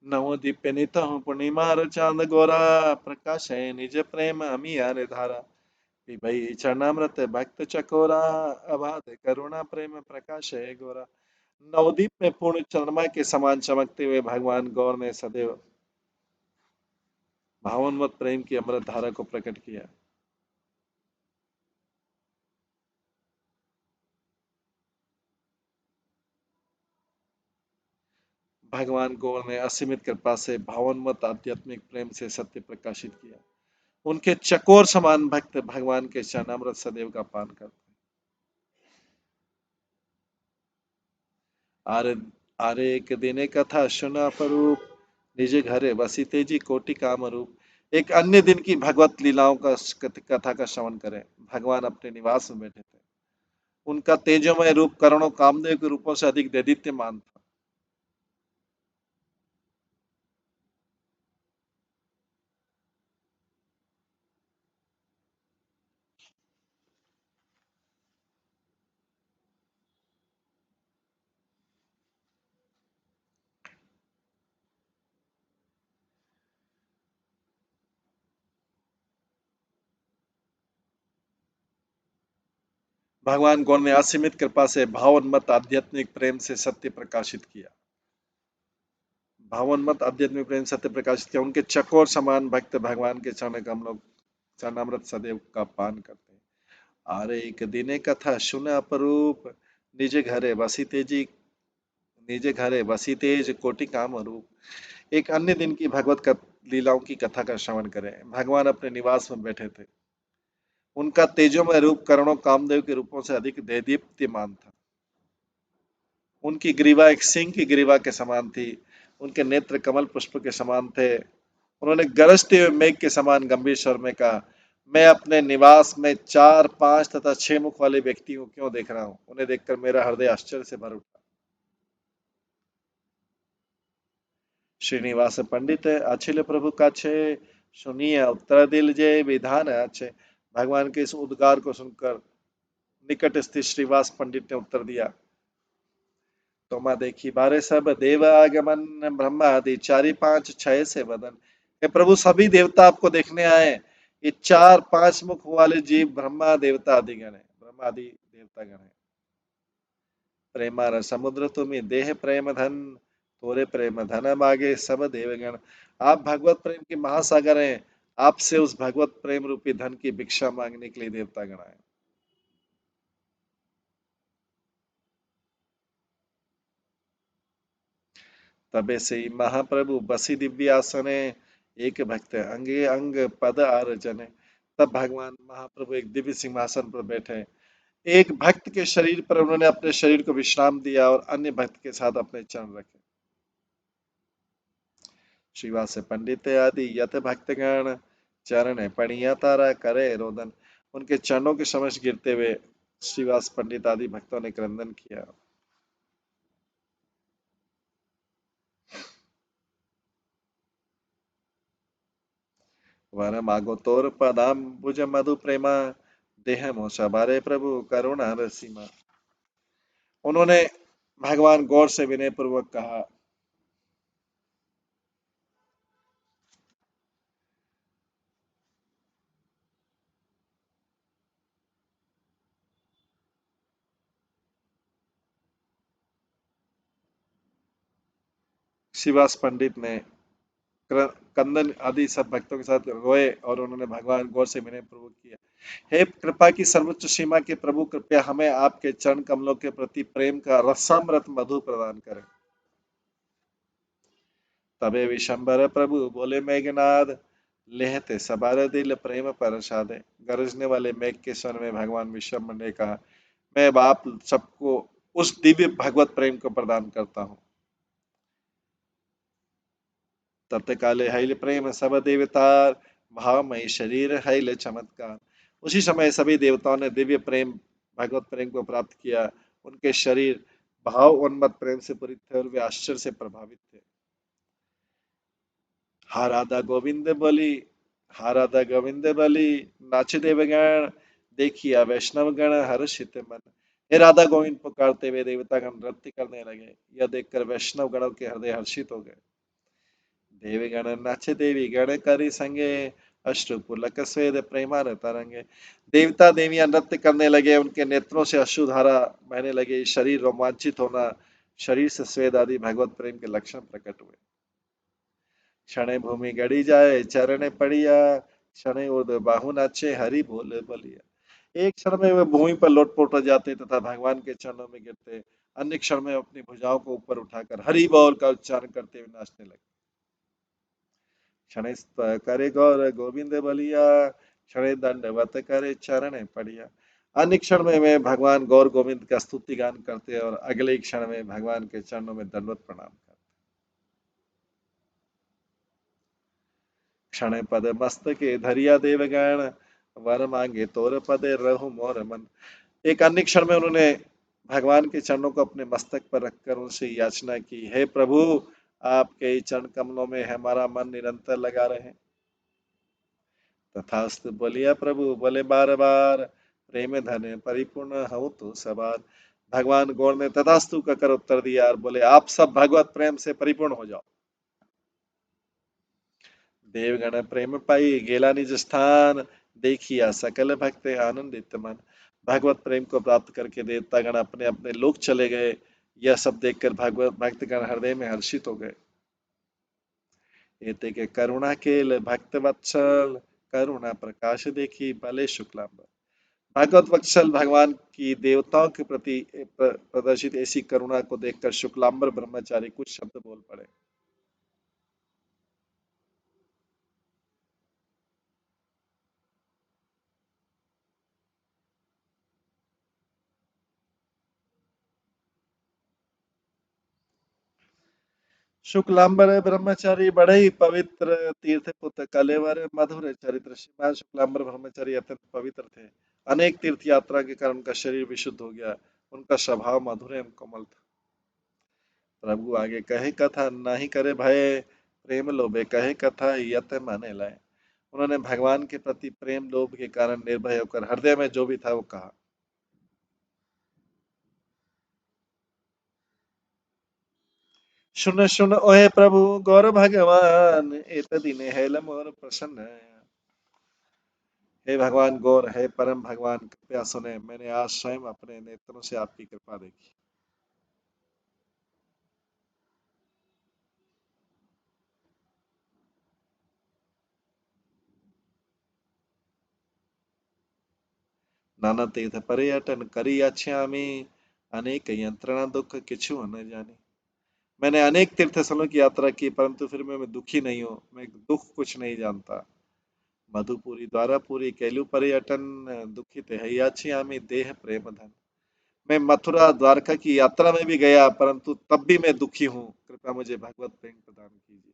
नवदीप नित पूर्णिमार चांद गोरा प्रकाश है निज प्रेम अमिया धारा। भई चरणामृत भक्त चकोरा अबाध करुणा प्रेम प्रकाश है गोरा। नवदीप में पूर्ण चंद्रमा के समान चमकते हुए भगवान गौर ने सदैव भावोन्मत्त प्रेम की अमृत धारा को प्रकट किया। भगवान गौर ने असीमित कृपा से भावोन्मत्त आध्यात्मिक प्रेम से सत्य प्रकाशित किया। उनके चकोर समान भक्त भगवान के चरणामृत सदैव का पान करते। आरे आरे एक दिन कथा सुना परूप निज घरे बसी तेजी कोटि काम रूप। एक अन्य दिन की भगवत लीलाओं का कथा का श्रवण करें। भगवान अपने निवास में बैठे थे। उनका तेजोमय रूप करोड़ों कामदेव के रूपों से अधिक दैदीप्यमान था। भगवान गौर ने असीमित कृपा से भावोन्मत्त आध्यात्मिक प्रेम से सत्य प्रकाशित किया। भावोन्मत्त आध्यात्मिक प्रेम से सत्य प्रकाशित किया। उनके चकोर समान भक्त भगवान के चरण कमलों चरणामृत सदैव का पान करते हैं। आरे एक दिने कथा सुन अपरूप निज घरे बसी तेजी निज घरे बसी तेज कोटि काम रूप। एक अन्य दिन की लीलाओं की कथा का श्रवण करें। भगवान अपने निवास में बैठे थे। उनका तेजोमय रूप करोड़ों कामदेव के रूपों से अधिक दैदीप्यमान था। उनकी ग्रीवा एक सिंह की ग्रीवा के समान थी। उनके नेत्र कमल पुष्प के समान थे। उन्होंने गरजते हुए मेघ के समान गंभीर स्वर में कहा, मैं अपने निवास में 4, 5 तथा 6 मुख वाले व्यक्ति को क्यों देख रहा हूं। उन्हें देखकर मेरा हृदय आश्चर्य से भर उठा। श्रीनिवास पंडित अछिल प्रभु का छे सुनिए उत्तर दिल जय विधान अच्छे। भगवान के इस उद्गार को सुनकर निकट स्थित श्रीनिवास पंडित ने उत्तर दिया, तोमा देखी बारे सब देव आगमन ब्रह्मा आदि चारि पांच छह से बदन। हे प्रभु सभी देवता आपको देखने आए। ये चार पांच मुख वाले जीव ब्रह्मा देवता आदि गण है, ब्रह्मा आदि देवता गण है। प्रेमार समुद्र तुम्हें देह प्रेम धन, तोरे प्रेम धन मागे सब देवगण। आप भगवत प्रेम के महासागर हैं। आपसे उस भगवत प्रेम रूपी धन की भिक्षा मांगने के लिए देवता गण आए। तबे से ही महाप्रभु बसी दिव्य आसने, एक भक्त अंगे अंग पद आरजने। तब भगवान महाप्रभु एक दिव्य सिंहासन पर बैठे। एक भक्त के शरीर पर उन्होंने अपने शरीर को विश्राम दिया और अन्य भक्त के साथ अपने चरण रखे। श्रीवास पंडित आदि यत भक्तगण, चरण पणिया तारा करे रोदन। उनके चरणों के समक्ष गिरते हुए श्रीवास पंडित आदि भक्तों ने क्रंदन किया। वर मागो तोर पदाम भुज मधु प्रेमा, देह मोह सबारे प्रभु करुणा रसीमा। उन्होंने भगवान गौर से विनय पूर्वक कहा। श्रीवास पंडित ने कंदन आदि सब भक्तों के साथ रोए और उन्होंने भगवान गौर से विनय पूर्वक किया। हे कृपा की सर्वोच्च सीमा के प्रभु, कृपया हमें आपके चरण कमलों के प्रति प्रेम का रसामृत मधु प्रदान करें। तबे विशंबर प्रभु बोले मेघनाद, लेहते सबार दिल प्रेम परसादे। गरजने वाले मेघ के स्वर में भगवान विशंबर ने कहा, मैं बाप सबको उस दिव्य भगवत प्रेम को प्रदान करता हूँ। तत्त काले हैल प्रेम सब देवतार, भावमयी शरीर हैल चमत्कार। उसी समय सभी देवताओं ने दिव्य प्रेम भगवत प्रेम को प्राप्त किया। उनके शरीर भाव उन्मत्त प्रेम से पूरित थे और वे आश्चर्य से प्रभावित थे। हा राधा गोविंद बलि, हा राधा गोविंद बलि, नाच देवगण, देखिया वैष्णव गण हर्षित मन। हे राधा गोविंद पुकारते हुए देवतागण नृत्य करने लगे। यह देखकर वैष्णव गणों के हृदय हर्षित हो गए। देवगण नाचे देवी गण करी संगे, अश्रु पुलक स्वेद प्रेमान तरंगे। देवता देवियां नृत्य करने लगे। उनके नेत्रों से अश्रुधारा बहने लगे। शरीर रोमांचित होना, शरीर से स्वेद आदि भगवत प्रेम के लक्षण प्रकट हुए। क्षण भूमि गड़ी जाए चरण पड़िया, क्षण उर्द बाहु नाचे हरि बोले बलिया। एक क्षण में वे भूमि पर लोटपोट हो जाते तथा भगवान के चरणों में गिरते। अन्य क्षण में अपनी भुजाओं को ऊपर उठाकर हरि बोल का उच्चारण करते हुए नाचने लगे। क्षण करे गौर गोविंद बलिया, क्षण दंडवत करे चरण पड़िया। अन्य क्षण में वे भगवान गौर गोविंद का स्तुति गान करते और अगले क्षण में भगवान के चरणों में दंडवत प्रणाम करते। क्षण पद मस्तके धरिया देवगण, वर मांगे तोर पदे रहु मोर मन। एक अन्य क्षण में उन्होंने भगवान के चरणों को अपने मस्तक पर रखकर उनसे याचना की, हे प्रभु आपके चरण कमलों में हमारा मन निरंतर लगा रहे। तथास्तु बोलिया प्रभु बोले बार बार, प्रेम धन परिपूर्ण हूं तो सवार। भगवान गौर ने तथास्तु कहकर उत्तर दिया और बोले, आप सब भगवत प्रेम से परिपूर्ण हो जाओ। देवगण प्रेम पाई गेला निज स्थान, देखिया सकल भक्त आनंदित मन। भगवत प्रेम को प्राप्त करके देवतागण अपने अपने लोक चले गए। यह सब देखकर भगवत भक्तगण हृदय में हर्षित हो गए। एते के करुणा केल भक्त वत्सल, करुणा प्रकाश देखी भले शुक्लांबर। भागवत वत्सल भगवान की देवताओं के प्रति प्रदर्शित ऐसी करुणा को देखकर शुक्लांबर ब्रह्मचारी कुछ शब्द बोल पड़े। शुक्लांबर ब्रह्मचारी बड़े ही पवित्र तीर्थ पुत्र कलेवर मधुर चरित्र। श्रीमान शुक्लांबर ब्रह्मचारी अत्यंत पवित्र थे। अनेक तीर्थ यात्रा के कारण उनका शरीर विशुद्ध हो गया। उनका स्वभाव मधुर एवं कोमल था। प्रभु आगे कहे कथा नाही करे भय, प्रेम लोभे कहे कथा यत माने लाए। उन्होंने भगवान के प्रति प्रेम लोभ के कारण निर्भय होकर हृदय में जो भी था वो कहा। शुन शुन ओहे प्रभु गौर भगवान एतदिने हेल मोर प्रसन्न। हे भगवान गौर, हे परम भगवान, कृपया सुने, मैंने आज स्वयं अपने नेत्रों से आपकी कृपा देखी। नाना तीर्थ पर्यटन करी अच्छामी, अनेक यंत्रणा दुख किछु न जाने। मैंने अनेक तीर्थ स्थलों की यात्रा की, परंतु फिर मैं दुखी नहीं हूँ, मैं दुख कुछ नहीं जानता। मधुपुरी, द्वारापुरी, कैलू पर्यटन दुखित है याची आमी देह प्रेम धन। मैं मथुरा द्वारका की यात्रा में भी गया, परंतु तब भी मैं दुखी हूँ, कृपया मुझे भगवत प्रेम प्रदान कीजिए।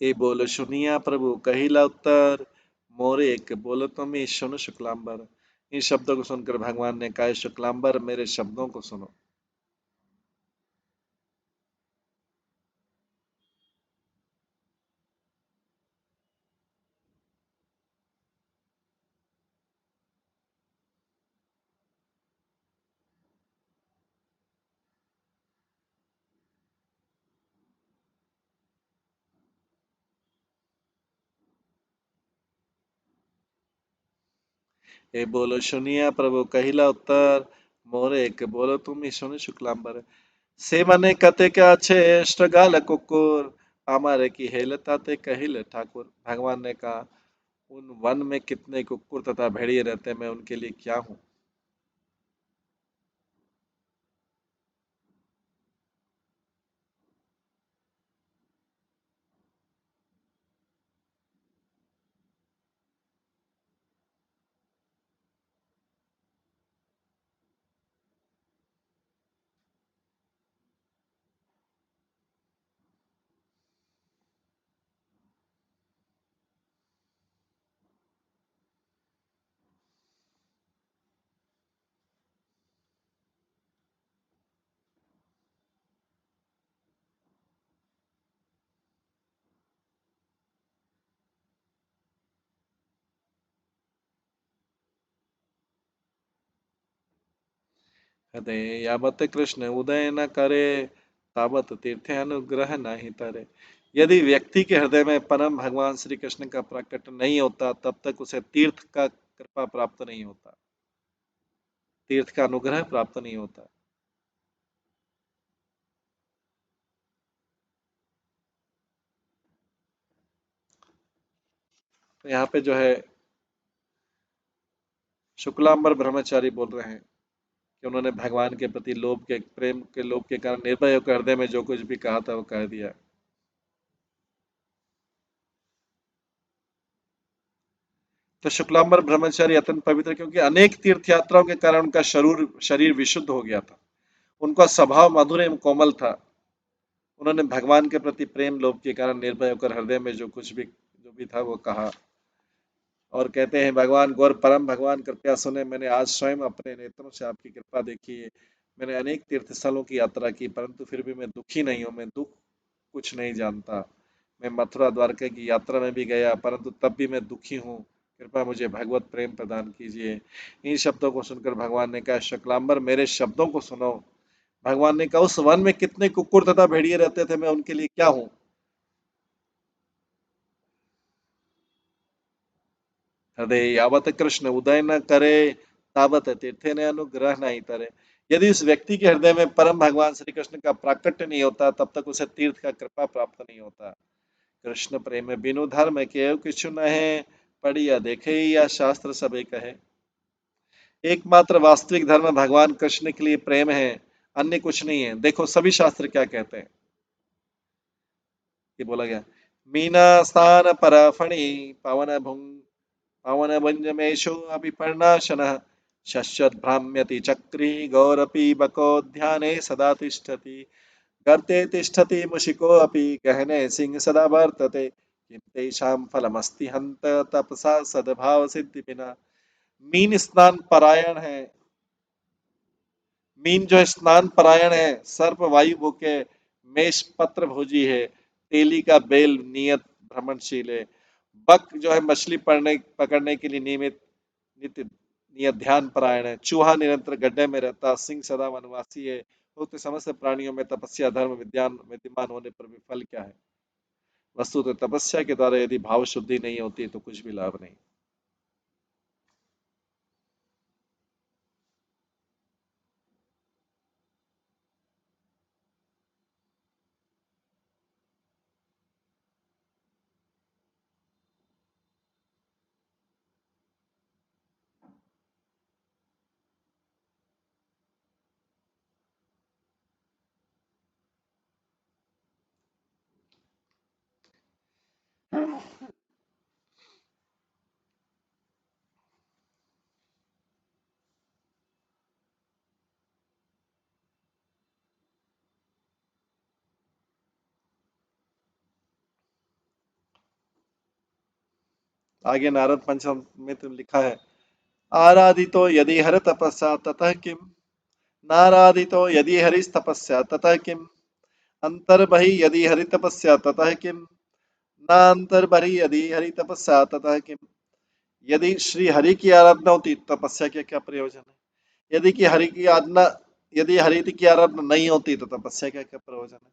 ये बोल सुनिया प्रभु कहिला उत्तर, मोरे एक बोलो तुम ही सुनो शुक्लांबर। इन शब्दों को सुनकर भगवान ने कहा, शुक्लांबर मेरे शब्दों को सुनो। ये बोलो सुनिया प्रभु कहिला उत्तर, मोरे एक बोलो तुम ही सुनो शुक्लांबर। से मने कते क्या अच्छे अष्टगाल कुकुर, हमारे की हेलताते कहिल ठाकुर। भगवान ने कहा, उन वन में कितने कुकुर तथा भेड़िए रहते हैं, मैं उनके लिए क्या हूँ। हृदय यावत कृष्ण उदय न करे, तावत तीर्थ अनुग्रह नहीं तरे। यदि व्यक्ति के हृदय में परम भगवान श्री कृष्ण का प्रकट नहीं होता, तब तक उसे तीर्थ का कृपा प्राप्त नहीं होता, तीर्थ का अनुग्रह प्राप्त नहीं होता। तो यहाँ पे जो है शुक्लांबर ब्रह्मचारी बोल रहे हैं कि उन्होंने भगवान के प्रति लोभ के प्रेम के लोभ के कारण निर्भय होकर हृदय में जो कुछ भी कहा था वो कह दिया। तो शुक्लांबर ब्रह्मचारी अत्यंत पवित्र, क्योंकि अनेक तीर्थ यात्राओं के कारण उनका शरीर शरीर विशुद्ध हो गया था। उनका स्वभाव मधुर एवं कोमल था। उन्होंने भगवान के प्रति प्रेम लोभ के कारण निर्भय होकर हृदय में जो भी था वो कहा। और कहते हैं, भगवान गौर परम भगवान कृपया सुने, मैंने आज स्वयं अपने नेत्रों से आपकी कृपा देखी है। मैंने अनेक तीर्थ स्थलों की यात्रा की, परंतु फिर भी मैं दुखी नहीं हूँ, मैं दुख कुछ नहीं जानता। मैं मथुरा द्वारका की यात्रा में भी गया, परंतु तब भी मैं दुखी हूँ, कृपया मुझे भगवत प्रेम प्रदान कीजिए। इन शब्दों को सुनकर भगवान ने कहा, शुक्लांबर मेरे शब्दों को सुनो। भगवान ने कहा, उस वन में कितने कुकुर तथा भेड़िए रहते थे, मैं उनके लिए क्या हूँ। हृदय यावत कृष्ण उदय न करे, तावत तीर्थे ने अनुग्रह नहीं तरे। यदि उस व्यक्ति के हृदय में परम भगवान श्री कृष्ण का प्राकट्य नहीं होता, तब तक उसे तीर्थ का कृपा प्राप्त नहीं होता। कृष्ण प्रेम बिनु धर्म केव किछु नहे, पढ़िया देखे या शास्त्र सबे कहे। एकमात्र वास्तविक धर्म भगवान कृष्ण के लिए प्रेम है, अन्य कुछ नहीं है। देखो सभी शास्त्र क्या कहते हैं, ये बोला गया, मीना स्थान पर फणि, पवन भुंग पवन भुंजमेषु अपि पर्णाशनः, शश्वद्भ्राम्यति चक्री गौरपि बको ध्याने सदा तिष्ठति। गर्ते तिष्ठति मुशिको अपि गहने सिंह सदा वर्तते, किं तेषां फलमस्ति हन्त तपसा सद्भाव सिद्धि बिना। मीन स्नान परायण है, मीन जो है स्नान परायण है, सर्प वायु भूखे, मेष पत्र भोजी है, तेली का बेल नियत भ्रमणशील है। बक जो है मछली पकड़ने के लिए नियमित नित्य नियत ध्यान परायण है। चूहा निरंतर गड्ढे में रहता, सिंह सदा वनवासी है। उक्त समस्त प्राणियों में तपस्या धर्म विद्यान विद्यमान होने पर भी फल क्या है? वस्तुतः तपस्या के द्वारा यदि भाव शुद्धि नहीं होती तो कुछ भी लाभ नहीं। आगे नारद पंचम में तो लिखा है, आराधितो यदि हर तपस्या ततः किम, नाराधितो यदि हरिस तपस्या ततः किम, अंतर्बहि यदि हरि तपस्या ततः किम, न अंतर्बहि यदि हरि तपस्या ततः किम। यदि श्री हरि की आराधना होती तो तपस्या के क्या प्रयोजन है? यदि हरि की आराधना नहीं होती तो तपस्या का क्या प्रयोजन है?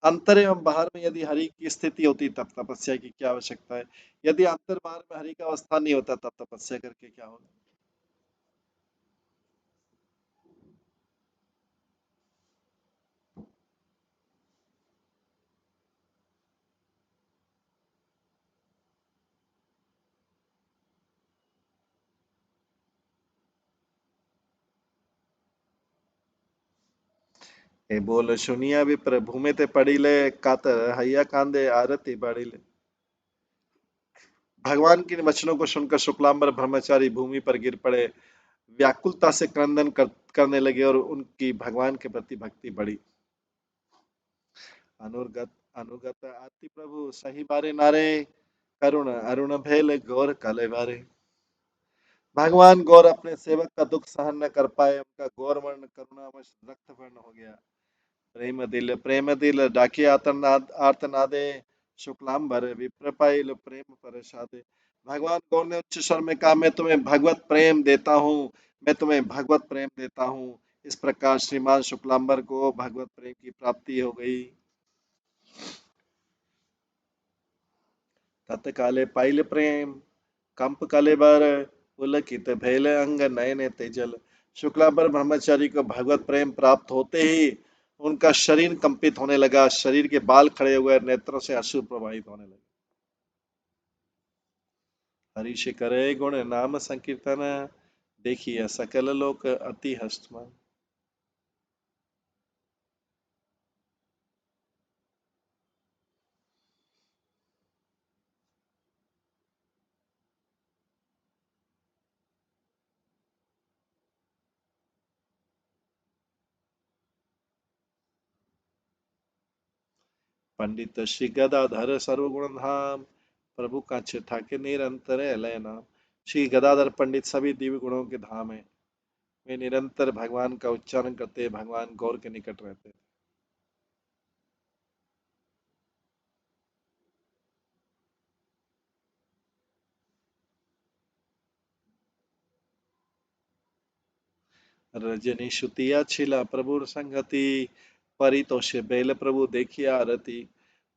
अंतर एवं बाहर में यदि हरि की स्थिति होती तब तपस्या की क्या आवश्यकता है? यदि अंतर बाहर में हरि का अवस्था नहीं होता तब तपस्या करके क्या होगा? ए बोल सुनिया भी प्रभु में ते पड़ीले कातर हैया कांदे आरती बाड़ीले। भगवान के वचनों को सुनकर शुक्लांबर ब्रह्मचारी भूमि पर गिर पड़े, व्याकुलता से करने लगे और उनकी भगवान के प्रति भक्ति बढ़ी। अनुगत अनुगत आति प्रभु सही बारे नारे, करुण अरुण भेल गौर काले बारे। भगवान गौर अपने सेवक का दुख सहन न कर पाए, उनका गौर वर्ण करुणावश रक्त वर्ण हो गया। प्रेम दिल डाके आर्तनादे, शुक्लांबर विप्रपाइल प्रेम परसादे। भगवान गौर ने उच्च स्वर में कहा, मैं तुम्हें भगवत प्रेम देता हूँ, मैं तुम्हें भगवत प्रेम देता हूँ। इस प्रकार श्रीमान शुक्लांबर को भगवत प्रेम की प्राप्ति हो गई। तत्काले पाइल प्रेम कंप कलेबर, पुलकित भैल अंग नयन तेजल। शुक्लांबर ब्रह्मचारी को भगवत प्रेम प्राप्त होते ही उनका शरीर कंपित होने लगा, शरीर के बाल खड़े हुए, नेत्रों से अश्रु प्रवाहित होने लगे। हरीश करे गुण नाम संकीर्तन, देखिए सकल लोक अति हस्तमन। पंडित श्री गदाधर सर्वगुण धाम, प्रभु का ठाके निरंतर लय नाम। श्री गदाधर पंडित सभी दिव्य गुणों के धाम है, वे निरंतर भगवान का उच्चारण करते, भगवान गौर के निकट रहते। रजनी श्रुतिया छिला प्रभु संगति, परितोषे बेल प्रभु देखिया आरती।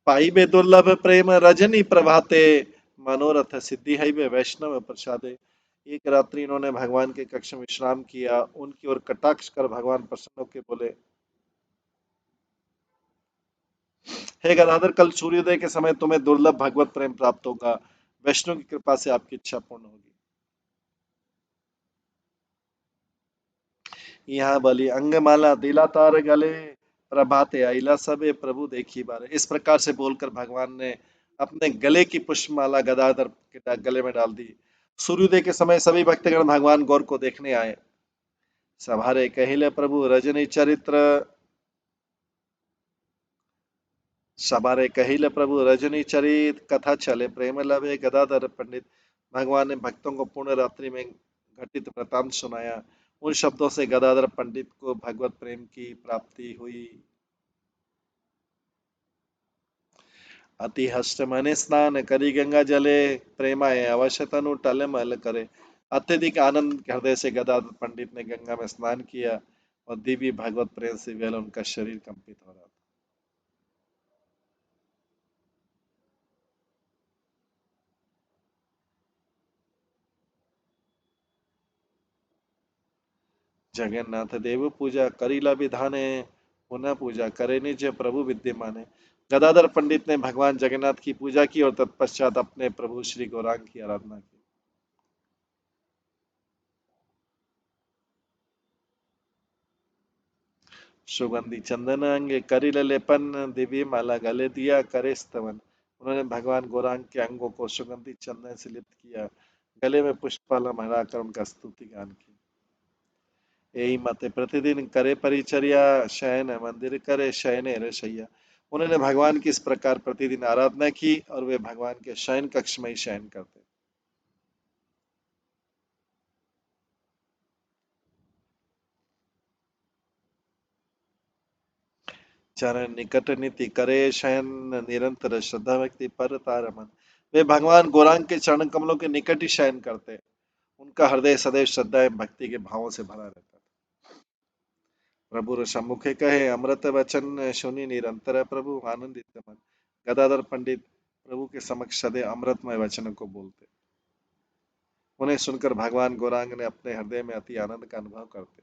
पाई बे दुर्लभ प्रेम रजनी प्रभाते, मनोरथ सिद्धि है बे वैष्णव प्रसादे। एक रात्रि इन्होंने भगवान के कक्ष में विश्राम किया, उनकी ओर कटाक्ष कर भगवान प्रसन्न होकर बोले, हे गदाधर, कल सूर्योदय के समय तुम्हें दुर्लभ भगवत प्रेम प्राप्त होगा, वैष्णव की कृपा से आपकी इच्छा पूर्ण होगी। यहाँ बलि अंगमाला दिला तार गले, प्रभाते आइला सबे प्रभु देखी बारे। इस प्रकार से बोलकर भगवान ने अपने गले की पुष्पमाला गदाधर के गले में डाल दी। सूर्योदय के समय सभी भक्तगण भगवान गौर को देखने आए। सभारे कहिले प्रभु रजनी चरित्र, सवारे कहिल प्रभु रजनी चरित, कथा चले प्रेम लभे गदाधर पंडित। भगवान ने भक्तों को पूर्ण रात्रि में घटित वृतांत सुनाया। उन शब्दों से गदाधर पंडित को भगवत प्रेम की प्राप्ति हुई। अति हष्ट मने स्नान करी गंगा जले, प्रेमाए अवश्य तनु टलमल करे। अत्यधिक आनंद के हृदय से गदाधर पंडित ने गंगा में स्नान किया और दिव्य भगवत प्रेम से वेल उनका शरीर कंपित हो रहा था। जगन्नाथ देव पूजा करीला विधाने, पुनः पूजा करे निज प्रभु विद्यमाने। गदाधर पंडित ने भगवान जगन्नाथ की पूजा की और तत्पश्चात अपने प्रभु श्री गौरांग की आराधना की। सुगंधि चंदन अंगे करी लेपन, दिव्य माला गले दिया करे स्तवन। उन्होंने भगवान गौरांग के अंगों को सुगंधित चंदन से लिप्त किया, गले में पुष्पमाला महराकर उनका स्तुति गान की। यही मत प्रतिदिन करे परिचर्या, शयन मंदिर करे शयने रसैया। उन्होंने भगवान की इस प्रकार प्रतिदिन आराधना की और वे भगवान के शयन कक्ष में ही शयन करते। चरण निकट नीति करे शयन, निरंतर श्रद्धा भक्ति पर तारमन। वे भगवान गौरांग के चरण कमलों के निकट ही शयन करते। उनका हृदय सदैव श्रद्धा एवं भक्ति के भावों से भरा रहता था। प्रभु सम्मुखे कहे अमृत वचन सुनी, निरंतर प्रभु आनंदित मन। गदाधर पंडित प्रभु के समक्ष सदैव अमृतमय वचनों को बोलते। उन्हें सुनकर भगवान गौरांग ने अपने हृदय में अति आनंद का अनुभव करते।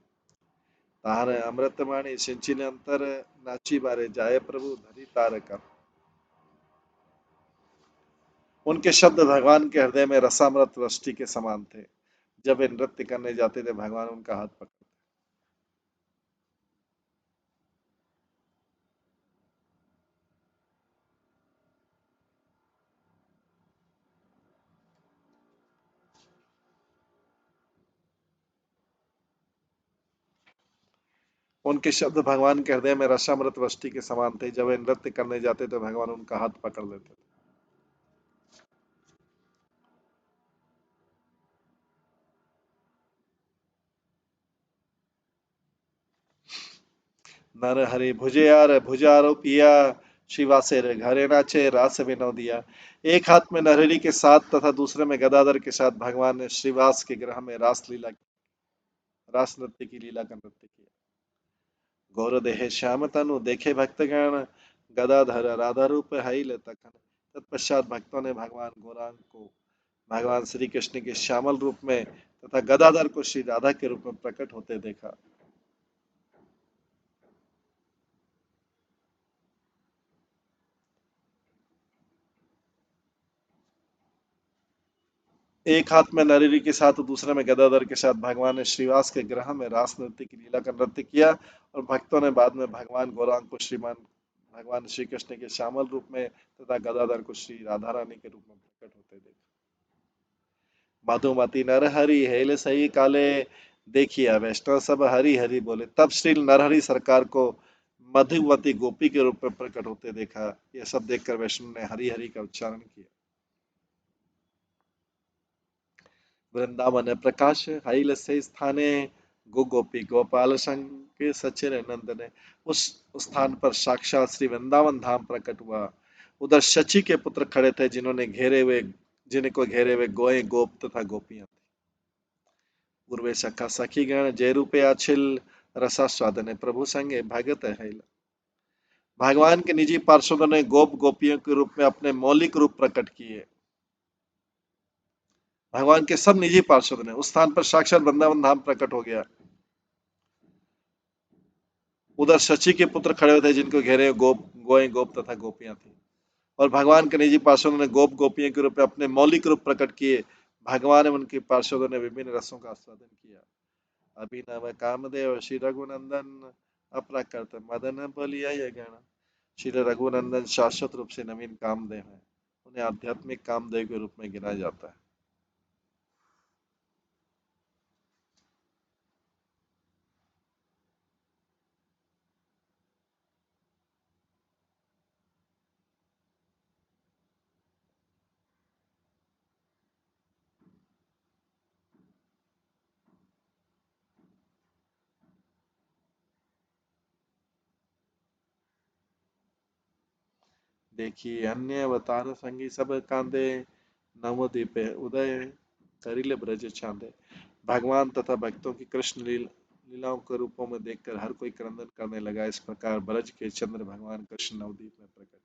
तार अमृतवाणी सिंचिन अंतर, नाची बारे जाए प्रभु धरी तारका। उनके शब्द भगवान के हृदय में रसामृत वृष्टि के समान थे। जब वे नृत्य करने जाते थे भगवान उनका हाथ पकड़ते। उनके शब्द भगवान के हृदय में रसामृत वृष्टि के समान थे। जब वे नृत्य करने जाते तो भगवान उनका हाथ पकड़ लेते थे। नर हरि भुजयार भुजारो पिया, शिवा से घरे नाचे रास विनोदिया। एक हाथ में नरहरि के साथ तथा दूसरे में गदाधर के साथ भगवान ने श्रीवास के ग्रह में रास नृत्य की लीला का नृत्य किया। गौर देहे श्याम तनु देखे भक्तगण, गदाधर राधा रूप हाइल तखन। तत्पश्चात भक्तों ने भगवान गौरांग को भगवान श्री कृष्ण के श्यामल रूप में तथा गदाधर को श्री राधा के रूप में प्रकट होते देखा। एक हाथ में नरहरि के साथ दूसरे में गदाधर के साथ भगवान ने श्रीवास के ग्रह में रास नृत्य की लीला का नृत्य किया और भक्तों ने बाद में भगवान गौरांग को श्रीमान भगवान श्री कृष्ण के श्यामल रूप में तथा गदाधर को श्री राधा रानी के रूप में प्रकट होते देखा। मधुमती नरहरि हेल सही काले, देखिए वैष्णव सब हरि हरि बोले। तब श्री नरहरि सरकार को मधुमती गोपी के रूप में प्रकट होते देखा। यह सब देखकर वैष्णव ने हरि हरि का उच्चारण किया। वृंदावन प्रकाश हाइल से स्थाने, गो गोपी गोपाल संग के सचिर नंदन। उस स्थान पर साक्षात श्री वृंदावन धाम प्रकट हुआ। उधर शची के पुत्र खड़े थे जिनको घेरे हुए गोए गोप तथा गोपियां थी। पूर्वे सखा सखी गण जय रूपे आछिल, रसा स्वादने प्रभु संगे भगत है। भगवान के निजी पार्षदों ने गोप गोपियों के रूप में अपने मौलिक रूप प्रकट किए। भगवान के सब निजी पार्षद ने उस स्थान पर साक्षात वृंदावन धाम प्रकट हो गया। उधर शची के पुत्र खड़े हुए थे जिनको घेरे गोए गोप तथा गोपियां थी और भगवान के निजी पार्षदों ने गोप गोपियों के रूप में अपने मौलिक रूप प्रकट किए। भगवान एवं उनके पार्षदों ने विभिन्न रसों का आस्वादन किया। अभिनव कामदेव श्री रघुनंदन, अप्राकृत मदन बलिया ये गण। श्री रघुनंदन शाश्वत रूप से नवीन कामदेव है। उन्हें आध्यात्मिक कामदेव के रूप में गिना जाता है। देखिए अन्य अवतार संगी सब कांदे, नवद्वीप उदय करिले ब्रज चांदे। भगवान तथा भक्तों की कृष्ण लीलाओं के रूपों में देखकर हर कोई क्रंदन करने लगा। इस प्रकार ब्रज के चंद्र भगवान कृष्ण नवद्वीप में प्रकट हुए।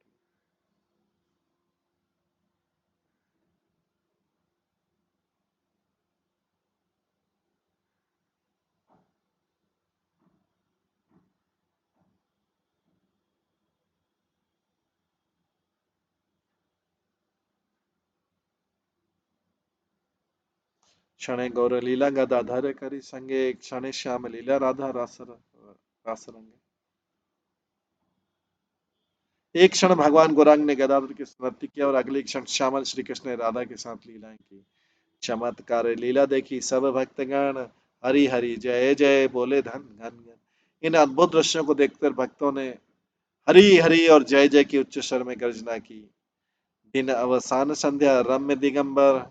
क्षणे गौर लीला गदाधर करी संगे, क्षणे श्याम लीला राधा रास रंगे। एक क्षण भगवान गौरांग ने गदाधर की स्मृति किया और अगले क्षण श्यामल श्री कृष्ण ने राधा के साथ लीलाएं की। चमत्कार लीला देखी सब भक्तगण, हरि हरि जय जय बोले धन घन घन। इन अद्भुत दृश्यों को देखकर भक्तों ने हरि हरि और जय जय की उच्च स्वर में गर्जना की। दिन अवसान संध्या रम्य दिगंबर,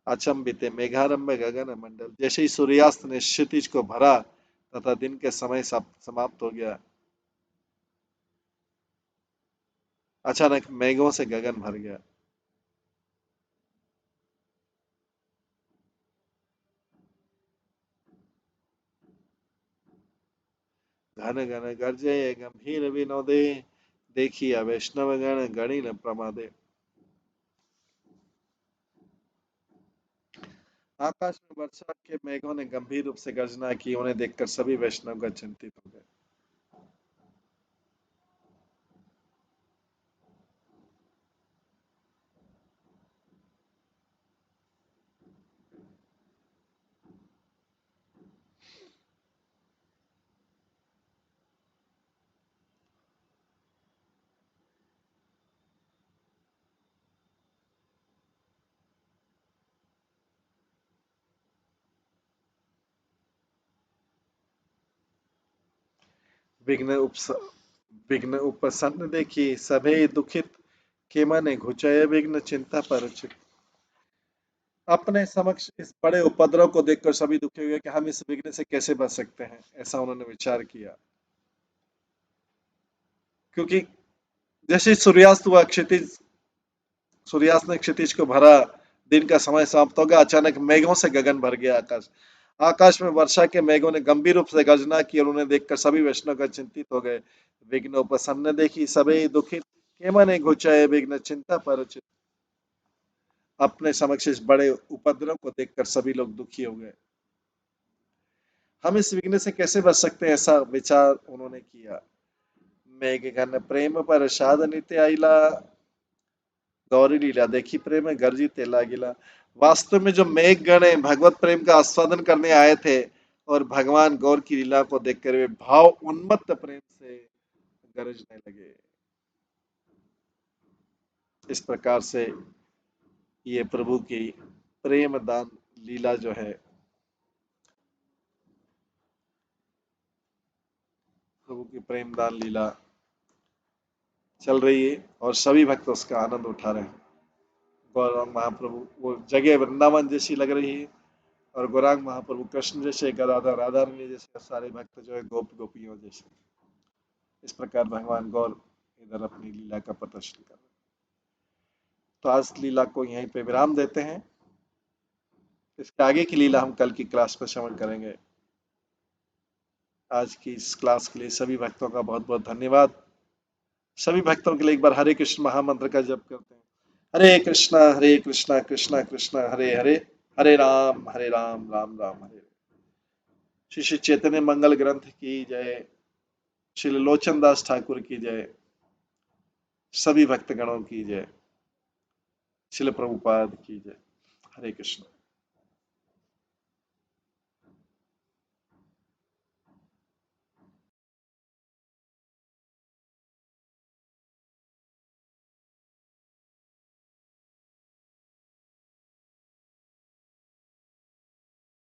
अचंभित मेघारंभ गगन मंडल। जैसे ही सूर्यास्त ने क्षितिज को भरा तथा दिन के समय समाप्त हो गया, अचानक मेघों से गगन भर गया। घन घन गर्जे गंभीर विनोदे, देखिया वैष्णव गण गणी न प्रमादे। आकाश में वर्षा के मेघों ने गंभीर रूप से गर्जना की। उन्हें देखकर सभी वैष्णव चिंतित हो गए। विघ्न उपस विघ्न उपसन्न देखी सभे दुखित, के मने घुचय विघ्न चिंता पर चित। अपने समक्ष इस बड़े उपद्रव को देखकर सभी दुखी हुए कि हम इस विघ्न से कैसे बच सकते हैं, ऐसा उन्होंने विचार किया। क्योंकि जैसे सूर्यास्त हुआ, क्षितिज सूर्यास्त ने क्षितिज को भरा, दिन का समय समाप्त हो गया, अचानक मेघों से गगन भर गया आकाश। आकाश में वर्षा के मेघों ने गंभीर रूप से गर्जना की और उन्हें देखकर सभी वैष्णव चिंतित हो गए। विघ्न उपसन्न देखी सभी दुखित, के मने घुचाए विघ्न चिंता पर चित। अपने समक्ष इस बड़े उपद्रव को देखकर सभी लोग दुखी हो गए। हम इस विघ्न से कैसे बच सकते हैं, ऐसा विचार उन्होंने किया। मेघ घन प्रेम पर साध नित्य आइला, गौरी लीला देखी प्रेम गर्जिते लागिला। वास्तव में जो मेघ गण है भगवत प्रेम का आस्वादन करने आए थे और भगवान गौर की लीला को देखकर वे भाव उन्मत्त प्रेम से गरजने लगे। इस प्रकार से ये प्रभु की प्रेम दान लीला जो है, प्रभु की प्रेम दान लीला चल रही है और सभी भक्त उसका आनंद उठा रहे हैं। गौरांग महाप्रभु, वो जगह वृंदावन जैसी लग रही है और गौरांग महाप्रभु कृष्ण जैसे, गदाधर राधा रानी जैसे, सारे भक्त जो है गोप गोपियों जैसे। इस प्रकार भगवान गौर इधर अपनी लीला का प्रदर्शन कर रहे हैं। तो आज लीला को यहीं पे विराम देते हैं। इसके आगे की लीला हम कल की क्लास में श्रवण करेंगे। आज की इस क्लास के लिए सभी भक्तों का बहुत बहुत धन्यवाद। सभी भक्तों के लिए एक बार हरे कृष्ण महामंत्र का जप करते हैं। हरे कृष्णा कृष्णा कृष्णा हरे हरे, हरे राम राम राम हरे। श्री श्री चैतन्य मंगल ग्रंथ की जय। श्री लोचन दास ठाकुर की जय। सभी भक्तगणों की जय। शिल प्रभुपाद की जय। हरे कृष्ण।